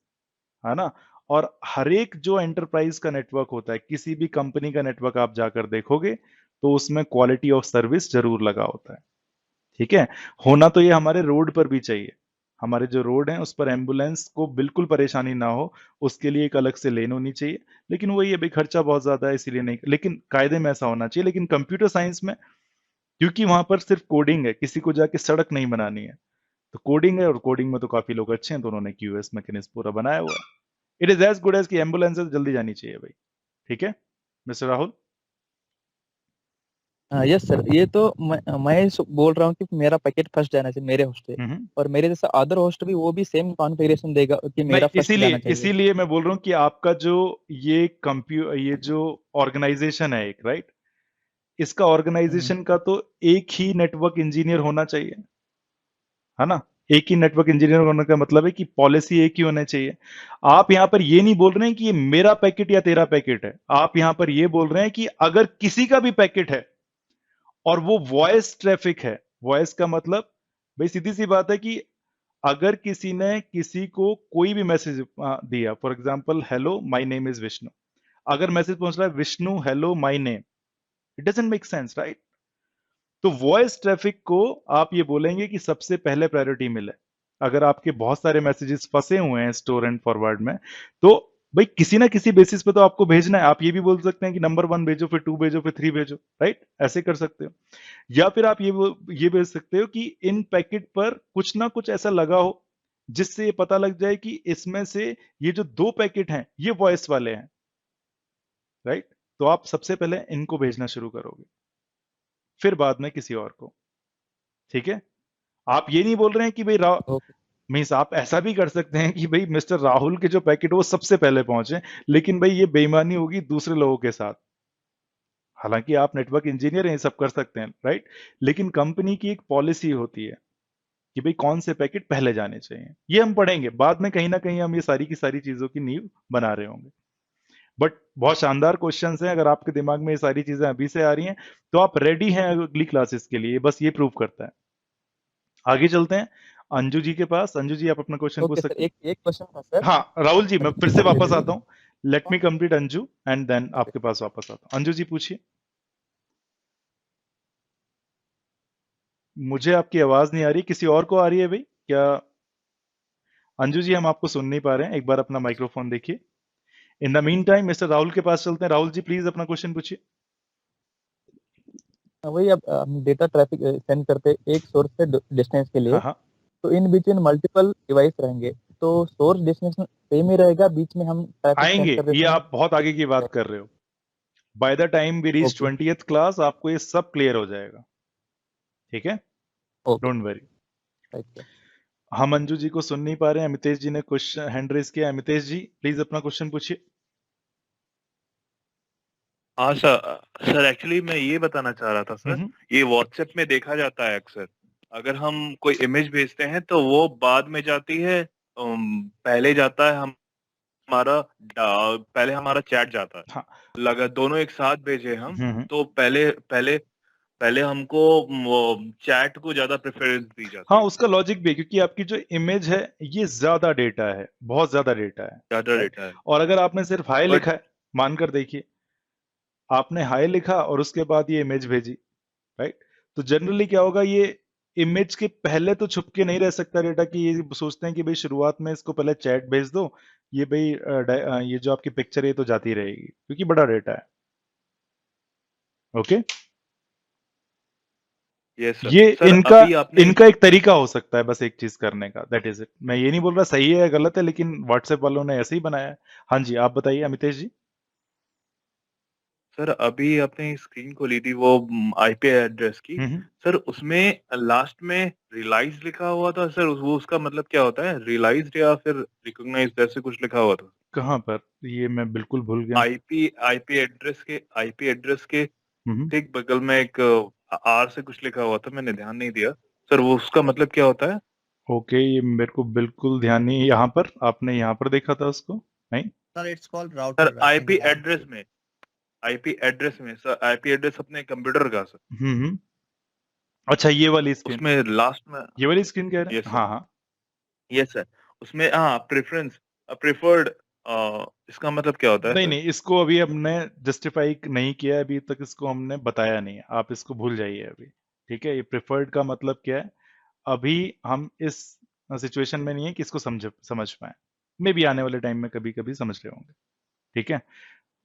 है ना। और हर एक जो एंटरप्राइज का नेटवर्क होता है, किसी भी कंपनी का नेटवर्क आप जाकर देखोगे तो उसमें क्वालिटी ऑफ सर्विस जरूर लगा होता है, ठीक है। होना तो ये हमारे रोड पर भी चाहिए। हमारे जो रोड हैं उस पर एम्बुलेंस को बिल्कुल परेशानी ना हो, उसके लिए एक अलग से लेन होनी चाहिए। लेकिन वही है भाई, खर्चा बहुत ज्यादा है इसीलिए नहीं, लेकिन कायदे में ऐसा होना चाहिए। लेकिन कंप्यूटर साइंस में, क्योंकि वहां पर सिर्फ कोडिंग है, किसी को जाके सड़क नहीं बनानी है, तो कोडिंग है, और कोडिंग में तो काफी लोग अच्छे हैं, तो उन्होंने क्यूएस मैकेनिज्म पूरा बनाया हुआ है। It is as good as कि एम्बुलेंस जल्दी जानी चाहिए भाई, ठीक है मिस्टर राहुल। यस सर, ये तो मैं बोल रहा हूँ कि मेरा पैकेट फर्स्ट जाना चाहिए मेरे होस्ट से, और मेरे जैसा अदर होस्ट भी वो भी सेम कॉन्फ़िगरेशन देगा कि नहीं, मेरा फर्स्ट इसीलिए जाना चाहिए। इसीलिए मैं बोल रहा हूँ कि आपका जो ये जो ऑर्गेनाइजेशन है एक, राइट, इसका ऑर्गेनाइजेशन का तो एक ही नेटवर्क इंजीनियर होना चाहिए, है ना। एक ही नेटवर्क इंजीनियर होने का मतलब है कि पॉलिसी एक ही होना चाहिए। आप यहां पर ये नहीं बोल रहे हैं कि ये मेरा पैकेट या तेरा पैकेट है, आप यहां पर ये बोल रहे हैं कि अगर किसी का भी पैकेट है और वो वॉइस ट्रैफिक है, वॉइस का मतलब भाई सीधी सी बात है कि अगर किसी ने किसी को कोई भी मैसेज दिया, for example hello my name is Vishnu, अगर मैसेज पहुंच रहा है Vishnu hello my name, it doesn't make sense, right. तो वॉइस ट्रैफिक को आप ये बोलेंगे कि सबसे पहले प्रायोरिटी मिले। अगर आपके बहुत सारे मैसेजेस फंसे हुए हैं स्टोर एंड फॉरवर्ड में, तो भाई किसी ना किसी बेसिस पे तो आपको भेजना है। आप ये भी बोल सकते हैं कि नंबर 1 भेजो, फिर 2 भेजो, फिर 3 भेजो, राइट, ऐसे कर सकते हो। या फिर आप ये भेज सकते हो कि इन पैकेट पर कुछ ना कुछ ऐसा लगा हो जिससे ये पता लग जाए कि इसमें से ये जो 2 पैकेट हैं ये वॉइस वाले हैं, राइट। तो आप सबसे पहले इनको भेजना शुरू करोगे, फिर बाद में किसी और को, ठीक है। आप ये नहीं बोल रहे हैं कि भाई ओके। मीन्स आप ऐसा भी कर सकते हैं कि भाई मिस्टर राहुल के जो पैकेट वो सबसे पहले पहुंचे, लेकिन भाई ये बेईमानी होगी दूसरे लोगों के साथ। हालांकि आप नेटवर्क इंजीनियर हैं, ये सब कर सकते हैं, राइट, लेकिन कंपनी की एक पॉलिसी होती है कि भाई कौन से पैकेट पहले जाने चाहिए। ये हम पढ़ेंगे बाद में, कहीं ना कहीं हम ये सारी की सारी चीजों की नींव बना रहे होंगे। बट बहुत शानदार क्वेश्चंस हैं, अगर आपके दिमाग में ये सारी चीजें अभी से आ रही हैं तो आप रेडी हैं अगली क्लासेस के लिए, बस ये प्रूव करता है। आगे चलते हैं अंजू जी के पास। अंजू जी आप अपना क्वेश्चन पूछ ओके सर, सकते हैं। एक एक क्वेश्चन था सर। हाँ राहुल जी, मैं फिर से ले वापस लीजिए। आता हूँ, let me complete Anju and then आपके पास वापस आता हूँ। अंजू जी पूछिए। मुझे आपकी आवाज नहीं आ रही, किसी और को आ रही है भाई क्या? अंजू जी हम आपको सुन नहीं पा रहे हैं, एक बार अपना माइक्रोफोन देखिए। In the mean time mister Rahul के पास चलते हैं। राहुल जी प्लीज अपना क्वेश्चन पूछिए। वही अब हम डेटा ट्रैफिक सेंड करते हैं एक सोर्स से डिस्टेंस के लिए, हाँ हाँ, तो इन बिटवीन मल्टीपल डिवाइस रहेंगे, तो सोर्स डेस्टिनेशन सेम ही रहेगा, बीच में हम ट्रैफिक सेंड आएंगे, कर ये देते हैं। आप बहुत आगे की बात कर रहे हो। By the time we reach okay 20th class आपको ये सब क्लियर हो जाएगा, ठीक है, okay don't worry. Right sir. हम अंजू जी को सुन नहीं पा रहे हैं। अमितेश जी ने क्वेश्चन हैंड रेज किया। अमितेश जी प्लीज अपना क्वेश्चन पूछिए। हाँ सर, सर एक्चुअली मैं ये बताना चाह रहा था सर, ये व्हाट्सएप में देखा जाता है अक्सर, अगर हम कोई इमेज भेजते हैं तो वो बाद में जाती है, पहले जाता है हमारा पहले हमारा चैट जाता है। हाँ, लगा दोनों एक साथ भेजे हम, तो पहले पहले पहले हमको वो चैट को ज्यादा प्रेफरेंस दी जाती हाँ, है, उसका लॉजिक भी है क्योंकि आपकी जो इमेज है ये ज्यादा डेटा है, बहुत ज्यादा डेटा है, ज्यादा राइट। डेटा है। और अगर आपने सिर्फ हाई बट लिखा है, मानकर देखिए आपने हाई लिखा और उसके बाद ये इमेज भेजी, राइट, तो जनरली क्या होगा, ये इमेज के पहले तो छुप के नहीं रह सकता डेटा कि ये सोचते हैं कि भाई शुरुआत में इसको पहले चैट भेज दो, ये भाई ये जो आपकी पिक्चर है ये तो जाती रहेगी क्योंकि बड़ा डेटा है। Okay, yes sir. ये सर इनका अभी आपने इनका एक तरीका हो सकता है बस एक चीज करने का, दैट इज इट। मैं ये नहीं बोल रहा सही है या गलत है, लेकिन व्हाट्सएप वालों ने ऐसे ही बनाया है। हाँ जी, आप बताइए अमितेश जी। सर अभी आपने स्क्रीन खोली थी वो आईपी एड्रेस की, हम्म। सर उसमें लास्ट में रियलाइज लिखा हुआ था सर, वो उसका मतलब क्या होता है, रियलाइज्ड या फिर रिकॉग्नाइज्ड ऐसे कुछ लिखा हुआ था। कहाँ पर? ये मैं बिल्कुल भूल गया। आईपी एड्रेस के हम्म। ठीक बगल में एक आर से कुछ लिखा हुआ था, मैंने ध्यान नहीं दिया सर, वो उसका मतलब क्या होता है। ओके, ये मेरे को बिल्कुल ध्यान नहीं है। यहाँ पर आपने यहाँ पर देखा था उसको? नहीं sir it's called sir router IP address में सर, आईपी एड्रेस अपने कंप्यूटर का सर, अच्छा, ये वाली स्क्रीन, उसमें लास्ट में। ये वाली स्क्रीन कह रहे हैं? यस सर, हाँ हाँ। यस सर, उसमें हाँ प्रेफरेंस प्रेफर्ड, इसका मतलब क्या होता है नहीं सर। नहीं, इसको अभी हमने जस्टिफाई नहीं किया है, अभी तक इसको हमने बताया नहीं है, आप इसको भूल जाइए अभी, ठीक है। ये प्रेफर्ड का मतलब क्या है, अभी हम इस सिचुएशन में नहीं है कि इसको समझ पाए, मे भी आने वाले टाइम में कभी कभी समझ रहे होंगे, ठीक है।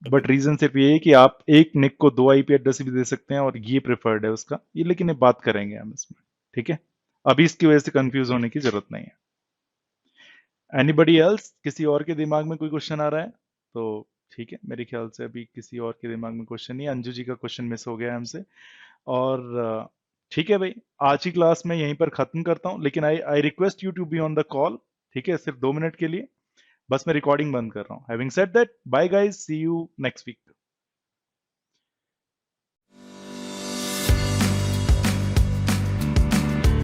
बट रीजन सिर्फ ये है कि आप एक निक को 2 आईपी एड्रेस भी दे सकते हैं और ये प्रेफर्ड है उसका, ये लेकिन ये बात करेंगे हम इसमें, ठीक है। अभी इसकी वजह से कंफ्यूज होने की जरूरत नहीं है। एनीबडी एल्स, किसी और के दिमाग में कोई क्वेश्चन आ रहा है तो ठीक है, मेरे ख्याल से अभी किसी और के दिमाग में क्वेश्चन नहीं है। अंजू जी का क्वेश्चन मिस हो गया है हमसे। और ठीक है भाई, आज की क्लास में यहीं पर खत्म करता हूं, लेकिन I request you to be on the call, ठीक है, सिर्फ 2 मिनट के लिए। बस मैं रिकॉर्डिंग बंद कर रहा हूं। Having said that, bye guys, see you next week.